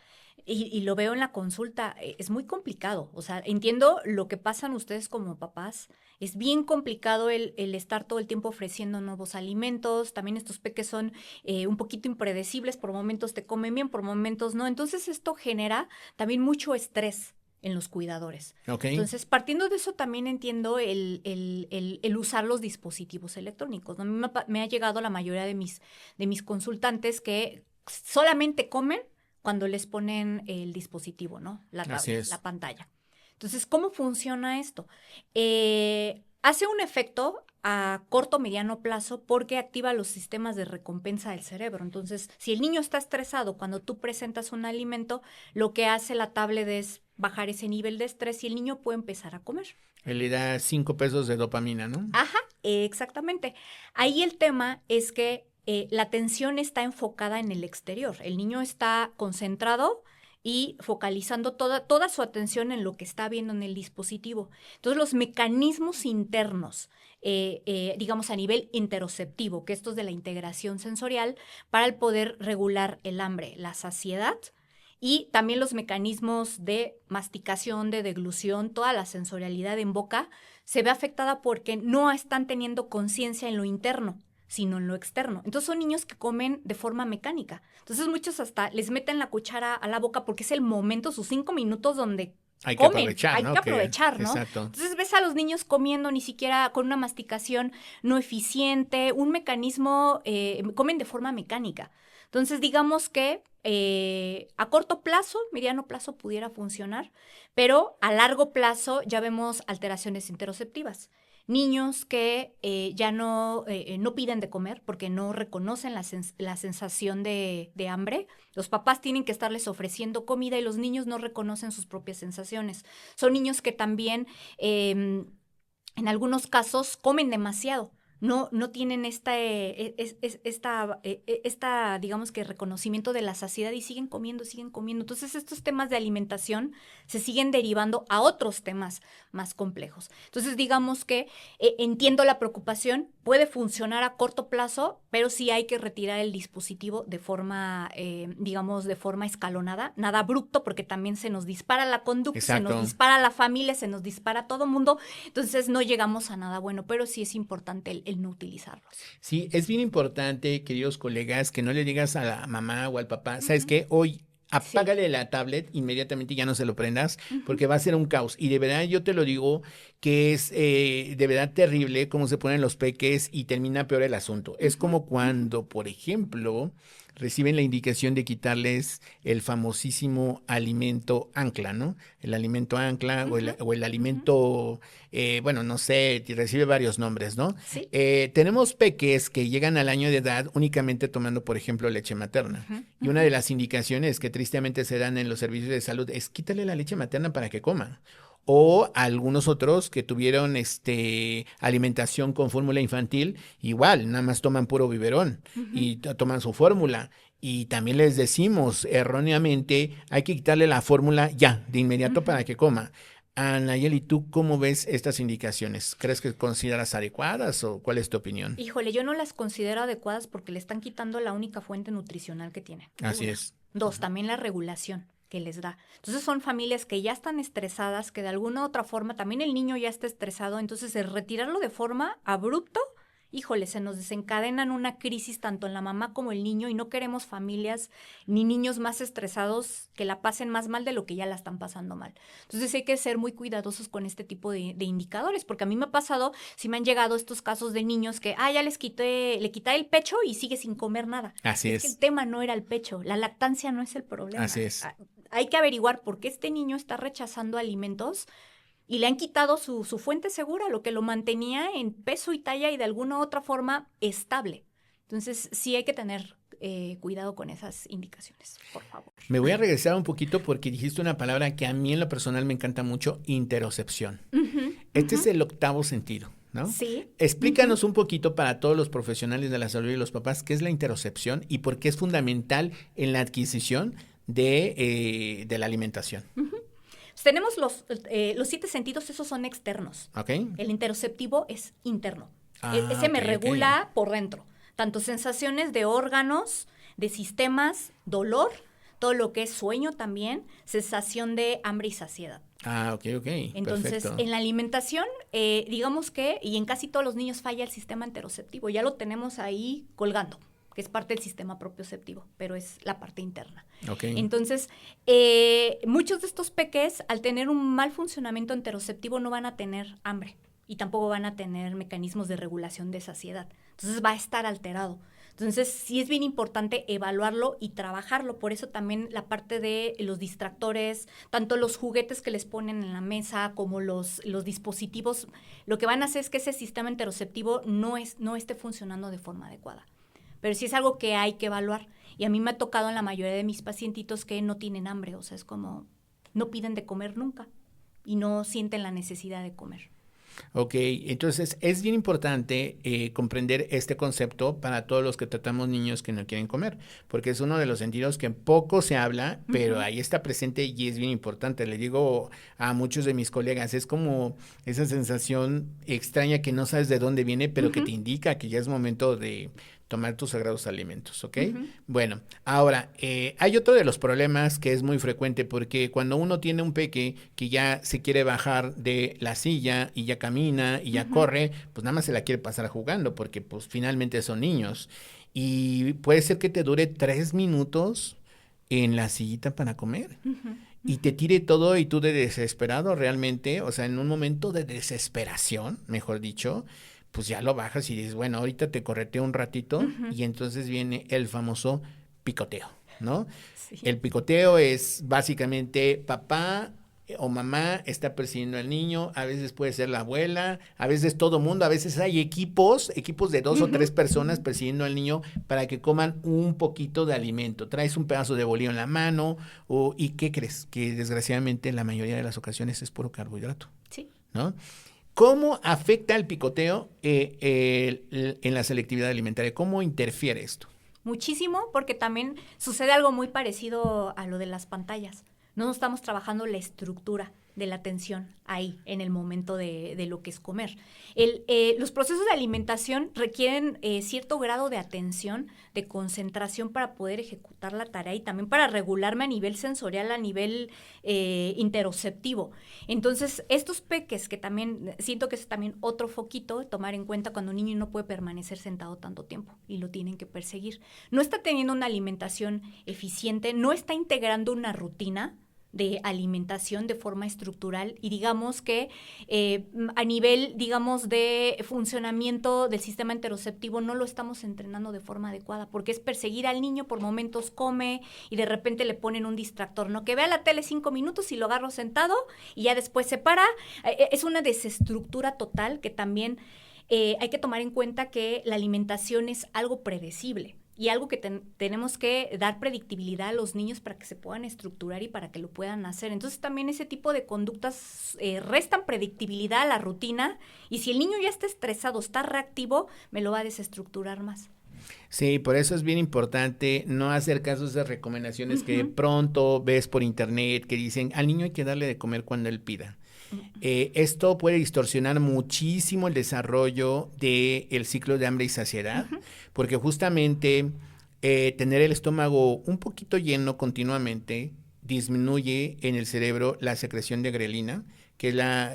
y lo veo en la consulta, es muy complicado. O sea, entiendo lo que pasan ustedes como papás. Es bien complicado el estar todo el tiempo ofreciendo nuevos alimentos. También estos peques son un poquito impredecibles. Por momentos te comen bien, por momentos no. Entonces esto genera también mucho estrés en los cuidadores. ¿Ok? Entonces, partiendo de eso, también entiendo el usar los dispositivos electrónicos, ¿no? A mí me ha llegado la mayoría de mis consultantes que solamente comen cuando les ponen el dispositivo, ¿no? La Así tablet, es. la pantalla. Entonces, ¿cómo funciona esto? Hace un efecto a corto o mediano plazo porque activa los sistemas de recompensa del cerebro. Entonces, si el niño está estresado cuando tú presentas un alimento, lo que hace la tablet es bajar ese nivel de estrés y el niño puede empezar a comer. Él le da 5 pesos de dopamina, ¿no? Ajá, exactamente. Ahí el tema es que la atención está enfocada en el exterior. El niño está concentrado y focalizando toda su atención en lo que está viendo en el dispositivo. Entonces, los mecanismos internos, digamos a nivel interoceptivo, que esto es de la integración sensorial, para el poder regular el hambre, la saciedad, y también los mecanismos de masticación, de deglución, toda la sensorialidad en boca, se ve afectada porque no están teniendo conciencia en lo interno, sino en lo externo. Entonces son niños que comen de forma mecánica. Entonces muchos hasta les meten la cuchara a la boca porque es el momento, sus 5 minutos donde Hay que comen, aprovechar, hay que ¿no? aprovechar, ¿no? Exacto. Entonces ves a los niños comiendo ni siquiera con una masticación no eficiente, un mecanismo, comen de forma mecánica. Entonces, digamos que a corto plazo, mediano plazo pudiera funcionar, pero a largo plazo ya vemos alteraciones interoceptivas. Niños que ya no piden de comer porque no reconocen la sensación de hambre. Los papás tienen que estarles ofreciendo comida y los niños no reconocen sus propias sensaciones. Son niños que también, en algunos casos, comen demasiado. No tienen esta, digamos que reconocimiento de la saciedad y siguen comiendo. Entonces, estos temas de alimentación se siguen derivando a otros temas más complejos. Entonces, digamos que entiendo la preocupación, puede funcionar a corto plazo, pero sí hay que retirar el dispositivo de forma, digamos, de forma escalonada, nada abrupto, porque también se nos dispara la conducta, Exacto. se nos dispara la familia, se nos dispara todo mundo, entonces no llegamos a nada bueno, pero sí es importante el no utilizarlos. Sí, es bien importante, queridos colegas, que no le digas a la mamá o al papá, ¿sabes qué? Hoy apágale la tablet, inmediatamente ya no se lo prendas, porque va a ser un caos. Y de verdad yo te lo digo que es de verdad terrible cómo se ponen los peques y termina peor el asunto. Es como cuando, por ejemplo, reciben la indicación de quitarles el famosísimo alimento ancla, ¿no? El alimento ancla o el alimento, bueno, no sé, recibe varios nombres, ¿no? Sí. Tenemos peques que llegan al año de edad únicamente tomando, por ejemplo, leche materna. Y una de las indicaciones que tristemente se dan en los servicios de salud es quítale la leche materna para que coma. O algunos otros que tuvieron alimentación con fórmula infantil, igual, nada más toman puro biberón y toman su fórmula. Y también les decimos erróneamente, hay que quitarle la fórmula ya, de inmediato para que coma. Anayeli, ¿tú cómo ves estas indicaciones? ¿Crees que consideras adecuadas o cuál es tu opinión? Híjole, yo no las considero adecuadas porque le están quitando la única fuente nutricional que tienen. Así Una. es. Dos, también la regulación que les da. Entonces son familias que ya están estresadas, que de alguna u otra forma también el niño ya está estresado, entonces el retirarlo de forma abrupta, híjole, se nos desencadenan una crisis tanto en la mamá como el niño y no queremos familias ni niños más estresados que la pasen más mal de lo que ya la están pasando mal. Entonces hay que ser muy cuidadosos con este tipo de indicadores, porque a mí me ha pasado, si me han llegado estos casos de niños que, ya le quité el pecho y sigue sin comer nada. Así es. Que el tema no era el pecho, la lactancia no es el problema. Así es. Hay que averiguar por qué este niño está rechazando alimentos y le han quitado su fuente segura, lo que lo mantenía en peso y talla y de alguna u otra forma estable. Entonces, sí hay que tener cuidado con esas indicaciones, por favor. Me voy a regresar un poquito porque dijiste una palabra que a mí en lo personal me encanta mucho, interocepción. Este es el octavo sentido, ¿no? Sí. Explícanos un poquito para todos los profesionales de la salud y los papás qué es la interocepción y por qué es fundamental en la adquisición de la alimentación. Tenemos los 7 sentidos, esos son externos. Okay. El interoceptivo es interno. Ese me regula por dentro. Tanto sensaciones de órganos, de sistemas, dolor, todo lo que es sueño también, sensación de hambre y saciedad. Ok. Entonces, perfecto. En la alimentación, digamos que, y en casi todos los niños falla el sistema interoceptivo. Ya lo tenemos ahí colgando, que es parte del sistema propioceptivo, pero es la parte interna. Okay. Entonces, muchos de estos peques, al tener un mal funcionamiento interoceptivo, no van a tener hambre y tampoco van a tener mecanismos de regulación de saciedad. Entonces, va a estar alterado. Entonces, sí es bien importante evaluarlo y trabajarlo. Por eso también la parte de los distractores, tanto los juguetes que les ponen en la mesa como los dispositivos, lo que van a hacer es que ese sistema interoceptivo no esté funcionando de forma adecuada. Pero sí es algo que hay que evaluar. Y a mí me ha tocado en la mayoría de mis pacientitos que no tienen hambre. O sea, es como, no piden de comer nunca y no sienten la necesidad de comer. Ok, entonces es bien importante comprender este concepto para todos los que tratamos niños que no quieren comer, porque es uno de los sentidos que poco se habla, pero ahí está presente y es bien importante. Le digo a muchos de mis colegas, es como esa sensación extraña que no sabes de dónde viene, pero que te indica que ya es momento de tomar tus sagrados alimentos, ¿ok? Bueno, ahora, hay otro de los problemas que es muy frecuente porque cuando uno tiene un peque que ya se quiere bajar de la silla y ya camina y ya corre, pues nada más se la quiere pasar jugando porque pues finalmente son niños y puede ser que te dure 3 minutos en la sillita para comer. Y te tire todo y tú de desesperado realmente, o sea, en un momento de desesperación, mejor dicho, pues ya lo bajas y dices, bueno, ahorita te correteo un ratito y entonces viene el famoso picoteo, ¿no? Sí. El picoteo es básicamente papá o mamá está persiguiendo al niño, a veces puede ser la abuela, a veces todo mundo, a veces hay equipos de 2 o 3 personas persiguiendo al niño para que coman un poquito de alimento. Traes un pedazo de bolillo en la mano ¿y qué crees? Que desgraciadamente en la mayoría de las ocasiones es puro carbohidrato, Sí. ¿no? ¿Cómo afecta el picoteo en la selectividad alimentaria? ¿Cómo interfiere esto? Muchísimo, porque también sucede algo muy parecido a lo de las pantallas. No estamos trabajando la estructura de la atención ahí, en el momento de lo que es comer. Los procesos de alimentación requieren cierto grado de atención, de concentración para poder ejecutar la tarea y también para regularme a nivel sensorial, a nivel interoceptivo. Entonces, estos peques que también, siento que es también otro foquito, tomar en cuenta cuando un niño no puede permanecer sentado tanto tiempo y lo tienen que perseguir. No está teniendo una alimentación eficiente, no está integrando una rutina de alimentación de forma estructural y digamos que a nivel, digamos, de funcionamiento del sistema interoceptivo no lo estamos entrenando de forma adecuada porque es perseguir al niño, por momentos come y de repente le ponen un distractor, ¿no? Que vea la tele 5 minutos y lo agarro sentado y ya después se para. Es una desestructura total que también hay que tomar en cuenta que la alimentación es algo predecible. Y algo que tenemos que dar predictibilidad a los niños para que se puedan estructurar y para que lo puedan hacer. Entonces también ese tipo de conductas restan predictibilidad a la rutina y si el niño ya está estresado, está reactivo, me lo va a desestructurar más. Sí, por eso es bien importante no hacer casos de recomendaciones que pronto ves por internet que dicen al niño hay que darle de comer cuando él pida. Esto puede distorsionar muchísimo el desarrollo del ciclo de hambre y saciedad, porque justamente tener el estómago un poquito lleno continuamente disminuye en el cerebro la secreción de grelina, que es la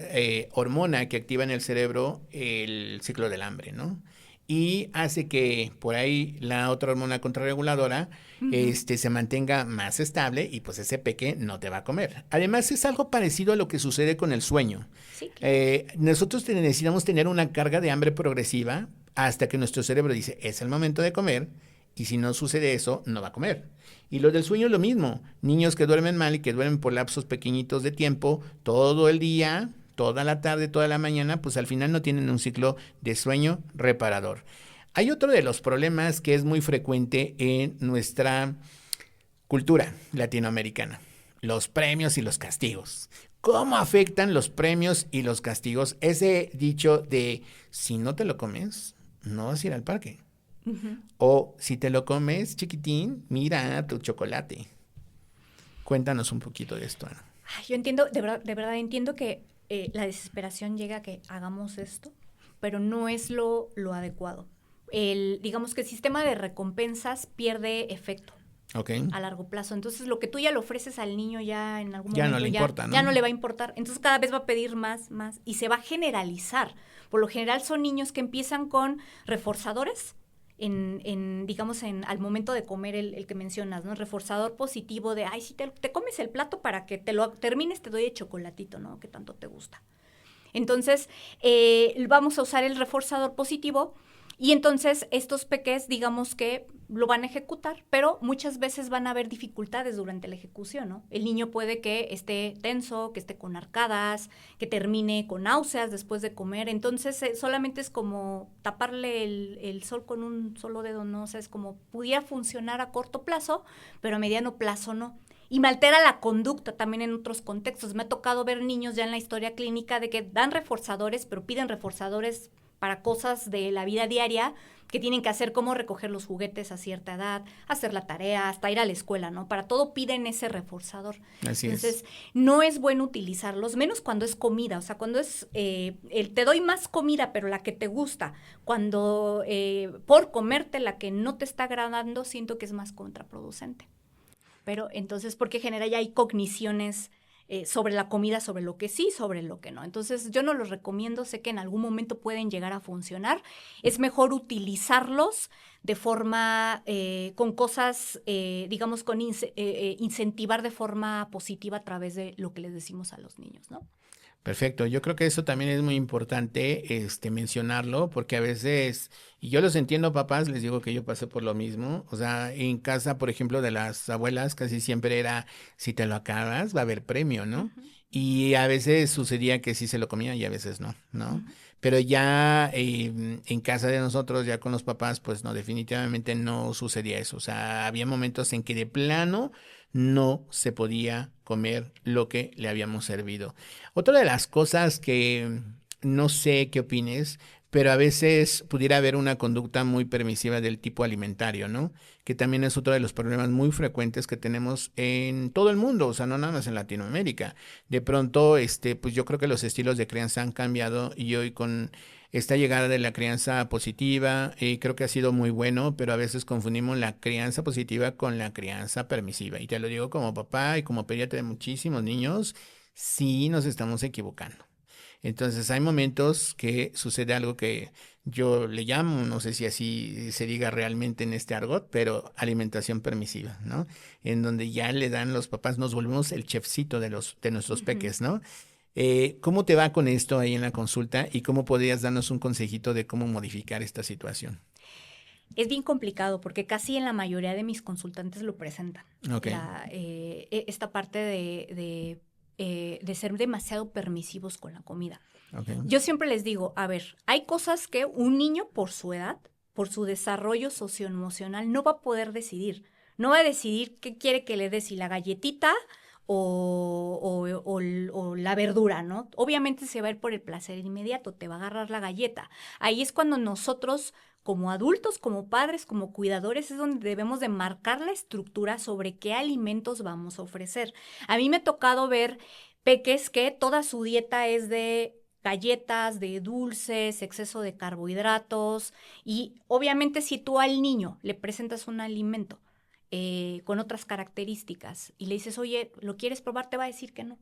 hormona que activa en el cerebro el ciclo del hambre, ¿no? Y hace que por ahí la otra hormona contrarreguladora se mantenga más estable y pues ese peque no te va a comer. Además es algo parecido a lo que sucede con el sueño. Sí, claro. Nosotros necesitamos tener una carga de hambre progresiva hasta que nuestro cerebro dice es el momento de comer y si no sucede eso no va a comer. Y lo del sueño es lo mismo. Niños que duermen mal y que duermen por lapsos pequeñitos de tiempo todo el día, toda la tarde, toda la mañana, pues al final no tienen un ciclo de sueño reparador. Hay otro de los problemas que es muy frecuente en nuestra cultura latinoamericana, los premios y los castigos. ¿Cómo afectan los premios y los castigos? Ese dicho de si no te lo comes, no vas a ir al parque. O si te lo comes, chiquitín, mira tu chocolate. Cuéntanos un poquito de esto, Ana. Yo entiendo, de verdad entiendo que la desesperación llega a que hagamos esto, pero no es lo adecuado. Digamos que el sistema de recompensas pierde efecto a largo plazo. Entonces, lo que tú ya le ofreces al niño ya en algún momento ya no le importa, ¿no? Ya no le va a importar. Entonces, cada vez va a pedir más y se va a generalizar. Por lo general son niños que empiezan con reforzadores digamos, al momento de comer el que mencionas, ¿no? El reforzador positivo de, ay, si te comes el plato para que te lo termines, te doy el chocolatito, ¿no? Que tanto te gusta. Entonces, vamos a usar el reforzador positivo y entonces estos peques, digamos que lo van a ejecutar, pero muchas veces van a haber dificultades durante la ejecución, ¿no? El niño puede que esté tenso, que esté con arcadas, que termine con náuseas después de comer. Entonces, solamente es como taparle el sol con un solo dedo, ¿no? O sea, es como pudiera funcionar a corto plazo, pero a mediano plazo no. Y me altera la conducta también en otros contextos. Me ha tocado ver niños ya en la historia clínica de que dan reforzadores, pero piden reforzadores para cosas de la vida diaria que tienen que hacer, como recoger los juguetes a cierta edad, hacer la tarea, hasta ir a la escuela, ¿no? Para todo piden ese reforzador. Así Entonces, es. no es bueno utilizarlos, menos cuando es comida. O sea, cuando es, te doy más comida, pero la que te gusta. Cuando por comerte la que no te está agradando, siento que es más contraproducente. Pero entonces, porque genera ya hay cogniciones sobre la comida, sobre lo que sí, sobre lo que no. Entonces, yo no los recomiendo, sé que en algún momento pueden llegar a funcionar. Es mejor utilizarlos de forma, con cosas, digamos, incentivar de forma positiva a través de lo que les decimos a los niños, ¿no? Perfecto, yo creo que eso también es muy importante mencionarlo, porque a veces, y yo los entiendo, papás, les digo que yo pasé por lo mismo. O sea, en casa, por ejemplo, de las abuelas, casi siempre era, si te lo acabas, va a haber premio, ¿no? Ujú, Y a veces sucedía que sí se lo comían y a veces no, ¿no? ujú. Pero ya en casa de nosotros, ya con los papás, pues no, definitivamente no sucedía eso. O sea, había momentos en que de plano no se podía comer lo que le habíamos servido. Otra de las cosas que no sé qué opines, pero a veces pudiera haber una conducta muy permisiva del tipo alimentario, ¿no? Que también es otro de los problemas muy frecuentes que tenemos en todo el mundo, o sea, no nada más en Latinoamérica. De pronto, pues yo creo que los estilos de crianza han cambiado y hoy con esta llegada de la crianza positiva, creo que ha sido muy bueno, pero a veces confundimos la crianza positiva con la crianza permisiva. Y te lo digo como papá y como pediatra de muchísimos niños, sí nos estamos equivocando. Entonces hay momentos que sucede algo que yo le llamo, no sé si así se diga realmente en este argot, pero alimentación permisiva, ¿no? En donde ya le dan los papás, nos volvemos el chefcito de nuestros Ujú. peques, ¿no? ¿Cómo te va con esto ahí en la consulta y cómo podrías darnos un consejito de cómo modificar esta situación? Es bien complicado porque casi en la mayoría de mis consultantes lo presentan. Ok, Esta parte de ser demasiado permisivos con la comida. ok. Yo siempre les digo, a ver, hay cosas que un niño por su edad, por su desarrollo socioemocional, no va a poder decidir. No va a decidir qué quiere que le des, si la galletita o la verdura, ¿no? Obviamente se va a ir por el placer inmediato, te va a agarrar la galleta. Ahí es cuando nosotros, como adultos, como padres, como cuidadores, es donde debemos de marcar la estructura sobre qué alimentos vamos a ofrecer. A mí me ha tocado ver peques que toda su dieta es de galletas, de dulces, exceso de carbohidratos y obviamente si tú al niño le presentas un alimento con otras características y le dices, oye, ¿lo quieres probar? Te va a decir que no.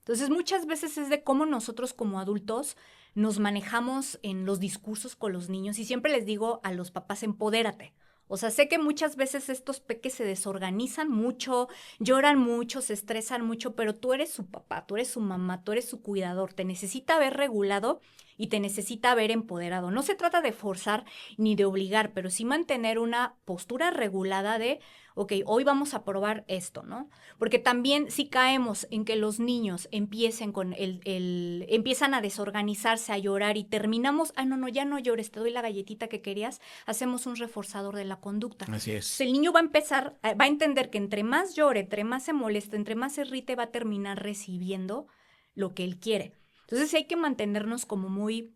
Entonces, muchas veces es de cómo nosotros como adultos nos manejamos en los discursos con los niños y siempre les digo a los papás, empodérate. O sea, sé que muchas veces estos peques se desorganizan mucho, lloran mucho, se estresan mucho, pero tú eres su papá, tú eres su mamá, tú eres su cuidador, te necesita ver regulado y te necesita ver empoderado. No se trata de forzar ni de obligar, pero sí mantener una postura regulada de, ok, hoy vamos a probar esto, ¿no? Porque también si caemos en que los niños empiecen con empiezan a desorganizarse, a llorar y terminamos, no, no, ya no llores, te doy la galletita que querías, hacemos un reforzador de la conducta. Así Entonces es. el niño va a empezar, va a entender que entre más llore, entre más se moleste, entre más se irrite, va a terminar recibiendo lo que él quiere. Entonces hay que mantenernos como muy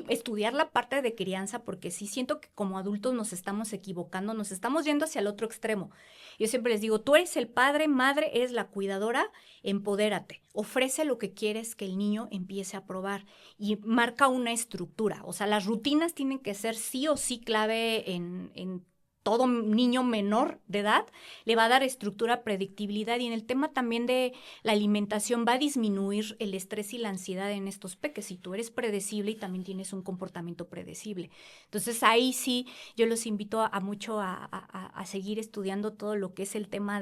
estudiar la parte de crianza, porque sí siento que como adultos nos estamos equivocando, nos estamos yendo hacia el otro extremo. Yo siempre les digo, tú eres el padre, madre, eres la cuidadora, empodérate, ofrece lo que quieres que el niño empiece a probar y marca una estructura. O sea, las rutinas tienen que ser sí o sí clave en todo niño menor de edad, le va a dar estructura, predictibilidad y en el tema también de la alimentación va a disminuir el estrés y la ansiedad en estos peques. Si tú eres predecible y también tienes un comportamiento predecible. Entonces ahí sí yo los invito a mucho a seguir estudiando todo lo que es el tema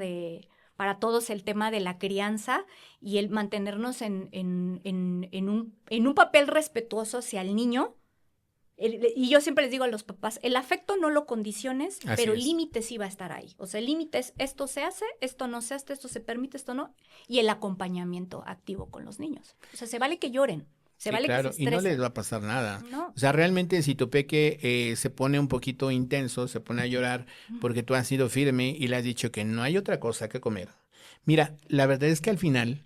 para todos el tema de la crianza y el mantenernos en un papel respetuoso hacia el niño. Y yo siempre les digo a los papás, el afecto no lo condiciones, Así pero el es. límite sí va a estar ahí. O sea, el límite es esto se hace, esto no se hace, esto se permite, esto no. Y el acompañamiento activo con los niños. O sea, se vale que lloren, se Sí, vale que se claro, y no les estresen. va a pasar nada. No. O sea, realmente si tu peque se pone un poquito intenso, se pone a llorar porque tú has sido firme y le has dicho que no hay otra cosa que comer. Mira, la verdad es que al final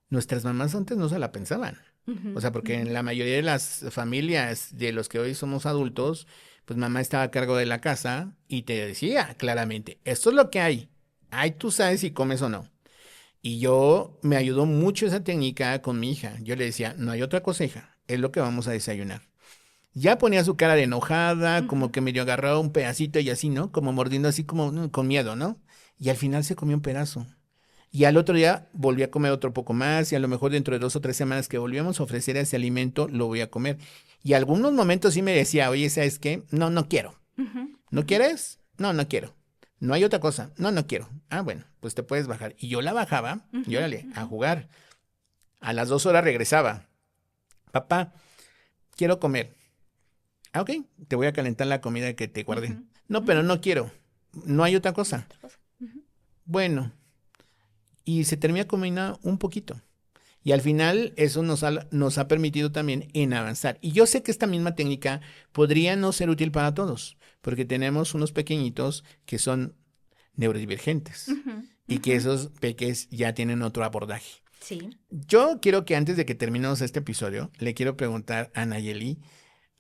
nuestras mamás antes no se la pensaban. O Ujú, sea, porque ujú. en la mayoría de las familias de los que hoy somos adultos, pues mamá estaba a cargo de la casa y te decía claramente, esto es lo que hay. Ahí tú sabes si comes o no. Y yo me ayudó mucho esa técnica con mi hija. Yo le decía, no hay otra cosa, hija, es lo que vamos a desayunar. Ya ponía su cara de enojada, como Ujú. que medio agarraba un pedacito y así, ¿no? Como mordiendo así como con miedo, ¿no? Y al final se comió un pedazo. Y al otro día volví a comer otro poco más y a lo mejor dentro de 2 o 3 semanas que volvíamos a ofrecer ese alimento, lo voy a comer. Y algunos momentos sí me decía, oye, ¿sabes qué? No, no quiero. Ujú, ¿No ujú, quieres? No, no quiero. No hay otra cosa. No, no quiero. Ah, bueno, pues te puedes bajar. Y yo la bajaba y ujú, órale, a ujú. jugar. A las 2 horas regresaba. Papá, quiero comer. Ah, ok, te voy a calentar la comida que te guardé. Ujú. No, pero no quiero. No hay otra cosa. Ujú. Bueno, y se termina comiendo un poquito. Y al final eso nos ha permitido también en avanzar. Y yo sé que esta misma técnica podría no ser útil para todos, porque tenemos unos pequeñitos que son neurodivergentes Ujú. y que Ujú. esos peques ya tienen otro abordaje. Sí. Yo quiero que antes de que terminemos este episodio, le quiero preguntar a Nayeli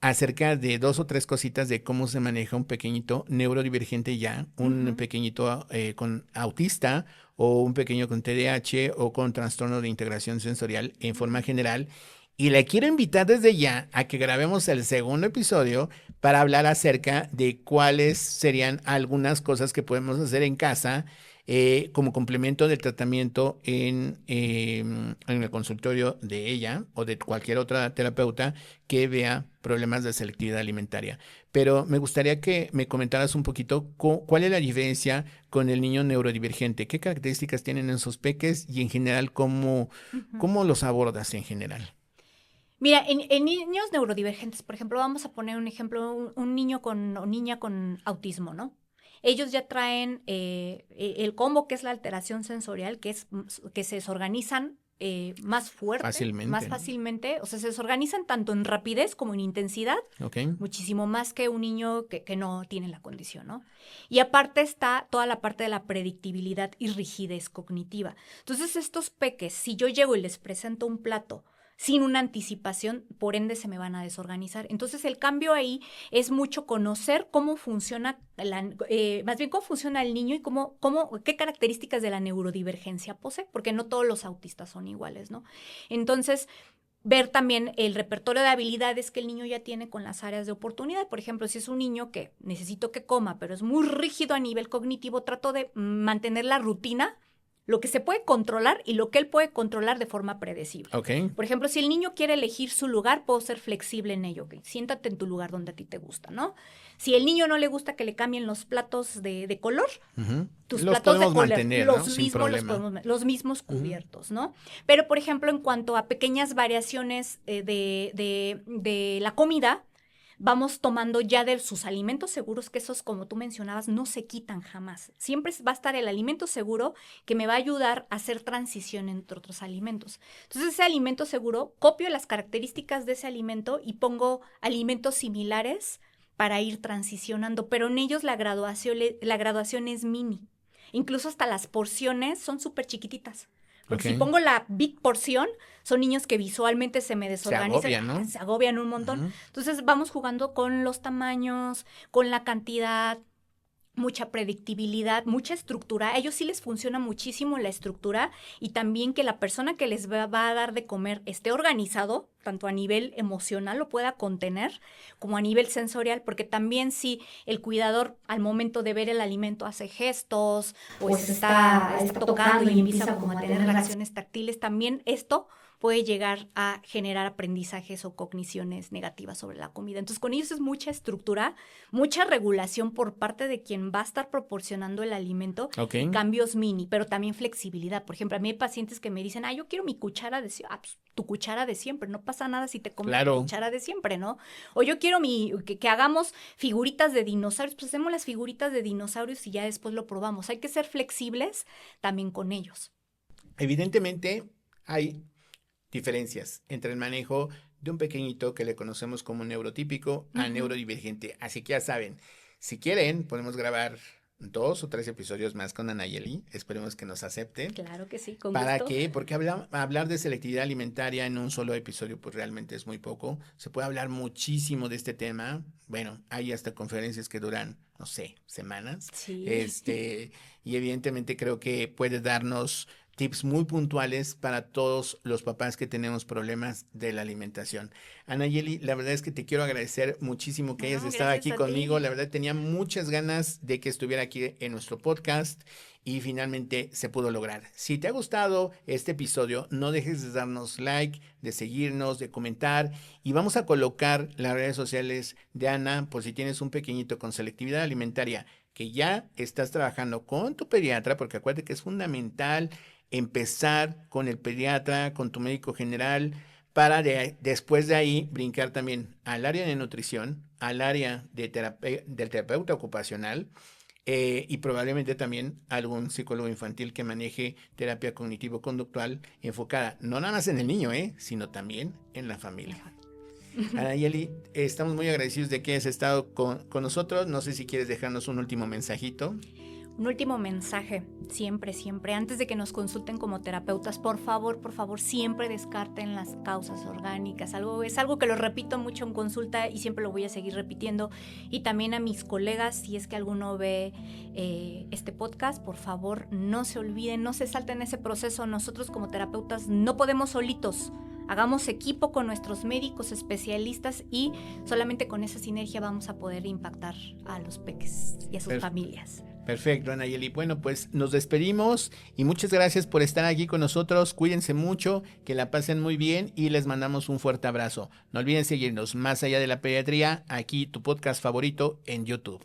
acerca de 2 o 3 cositas de cómo se maneja un pequeñito neurodivergente ya, un Ujú. pequeñito con autista o un pequeño con TDAH o con trastorno de integración sensorial en forma general. Y le quiero invitar desde ya a que grabemos el segundo episodio para hablar acerca de cuáles serían algunas cosas que podemos hacer en casa como complemento del tratamiento en el consultorio de ella o de cualquier otra terapeuta que vea problemas de selectividad alimentaria. Pero me gustaría que me comentaras un poquito cuál es la diferencia con el niño neurodivergente, qué características tienen en sus peques y en general Ujú. cómo los abordas en general. Mira, en niños neurodivergentes, por ejemplo, vamos a poner un ejemplo, un niño o niña con autismo, ¿no? Ellos ya traen el combo, que es la alteración sensorial, que se desorganizan más fuerte, más Fácilmente, ¿no? fácilmente, o sea, se desorganizan tanto en rapidez como en intensidad, Ok, muchísimo más que un niño que no tiene la condición, ¿no? Y aparte está toda la parte de la predictibilidad y rigidez cognitiva. Entonces, estos peques, si yo llego y les presento un plato sin una anticipación, por ende se me van a desorganizar. Entonces, el cambio ahí es mucho conocer cómo funciona, más bien cómo funciona el niño y qué características de la neurodivergencia posee, porque no todos los autistas son iguales, ¿no? Entonces, ver también el repertorio de habilidades que el niño ya tiene con las áreas de oportunidad. Por ejemplo, si es un niño que necesito que coma, pero es muy rígido a nivel cognitivo, trato de mantener la rutina, lo que se puede controlar y lo que él puede controlar de forma predecible. ok, Por ejemplo, si el niño quiere elegir su lugar, puedo ser flexible en ello. Okay, siéntate en tu lugar donde a ti te gusta, ¿no? Si el niño no le gusta que le cambien los platos de color, ujú. tus Los platos de podemos color, mantener, ¿no? Sin problema. los mismos Ujú. cubiertos, ¿no? Pero, por ejemplo, en cuanto a pequeñas variaciones de la comida, vamos tomando ya de sus alimentos seguros, que esos, como tú mencionabas, no se quitan jamás. Siempre va a estar el alimento seguro que me va a ayudar a hacer transición entre otros alimentos. Entonces, ese alimento seguro, copio las características de ese alimento y pongo alimentos similares para ir transicionando, pero en ellos la graduación es mini. Incluso hasta las porciones son súper chiquititas. Porque Ok. si pongo la big porción, son niños que visualmente se me Se desorganizan, agobia, ¿no? se agobian un montón. Ujú. Entonces vamos jugando con los tamaños, con la cantidad, mucha predictibilidad, mucha estructura. A ellos sí les funciona muchísimo la estructura y también que la persona que les va a dar de comer esté organizado, tanto a nivel emocional lo pueda contener, como a nivel sensorial, porque también si el cuidador al momento de ver el alimento hace gestos o está tocando y empieza como a tener reacciones táctiles, también esto puede llegar a generar aprendizajes o cogniciones negativas sobre la comida. Entonces, con ellos es mucha estructura, mucha regulación por parte de quien va a estar proporcionando el alimento Ok. y cambios mini, pero también flexibilidad. Por ejemplo, a mí hay pacientes que me dicen, yo quiero mi cuchara de siempre. Pues, tu cuchara de siempre, no pasa nada si te comes Claro. tu cuchara de siempre, ¿no? O yo quiero que hagamos figuritas de dinosaurios, pues hacemos las figuritas de dinosaurios y ya después lo probamos. Hay que ser flexibles también con ellos. Evidentemente hay diferencias entre el manejo de un pequeñito que le conocemos como neurotípico a neurodivergente. Así que ya saben, si quieren, podemos grabar 2 o 3 episodios más con Anayeli. Esperemos que nos acepte. Claro que sí, con ¿Para gusto. qué? Porque hablar de selectividad alimentaria en un solo episodio pues realmente es muy poco. Se puede hablar muchísimo de este tema. Bueno, hay hasta conferencias que duran, no sé, semanas. Sí. Y evidentemente creo que puede darnos tips muy puntuales para todos los papás que tenemos problemas de la alimentación. Anayeli, la verdad es que te quiero agradecer muchísimo que hayas estado aquí conmigo. La verdad tenía muchas ganas de que estuviera aquí en nuestro podcast y finalmente se pudo lograr. Si te ha gustado este episodio, no dejes de darnos like, de seguirnos, de comentar y vamos a colocar las redes sociales de Ana por si tienes un pequeñito con selectividad alimentaria que ya estás trabajando con tu pediatra, porque acuérdate que es fundamental empezar con el pediatra, con tu médico general, para después de ahí brincar también al área de nutrición, al área de del terapeuta ocupacional, y probablemente también algún psicólogo infantil que maneje terapia cognitivo-conductual enfocada no nada más en el niño, sino también en la familia. Anayeli, estamos muy agradecidos de que hayas estado con nosotros. No sé si quieres dejarnos un último mensajito. Un último mensaje, siempre, antes de que nos consulten como terapeutas, por favor, siempre descarten las causas orgánicas. Es algo que lo repito mucho en consulta y siempre lo voy a seguir repitiendo. Y también a mis colegas, si es que alguno ve este podcast, por favor, no se olviden, no se salten ese proceso. Nosotros como terapeutas no podemos solitos. Hagamos equipo con nuestros médicos especialistas y solamente con esa sinergia vamos a poder impactar a los peques y a sus familias. Perfecto, Anayeli. Bueno, pues nos despedimos y muchas gracias por estar aquí con nosotros. Cuídense mucho, que la pasen muy bien y les mandamos un fuerte abrazo. No olviden seguirnos Más Allá de la Pediatría, aquí tu podcast favorito en YouTube.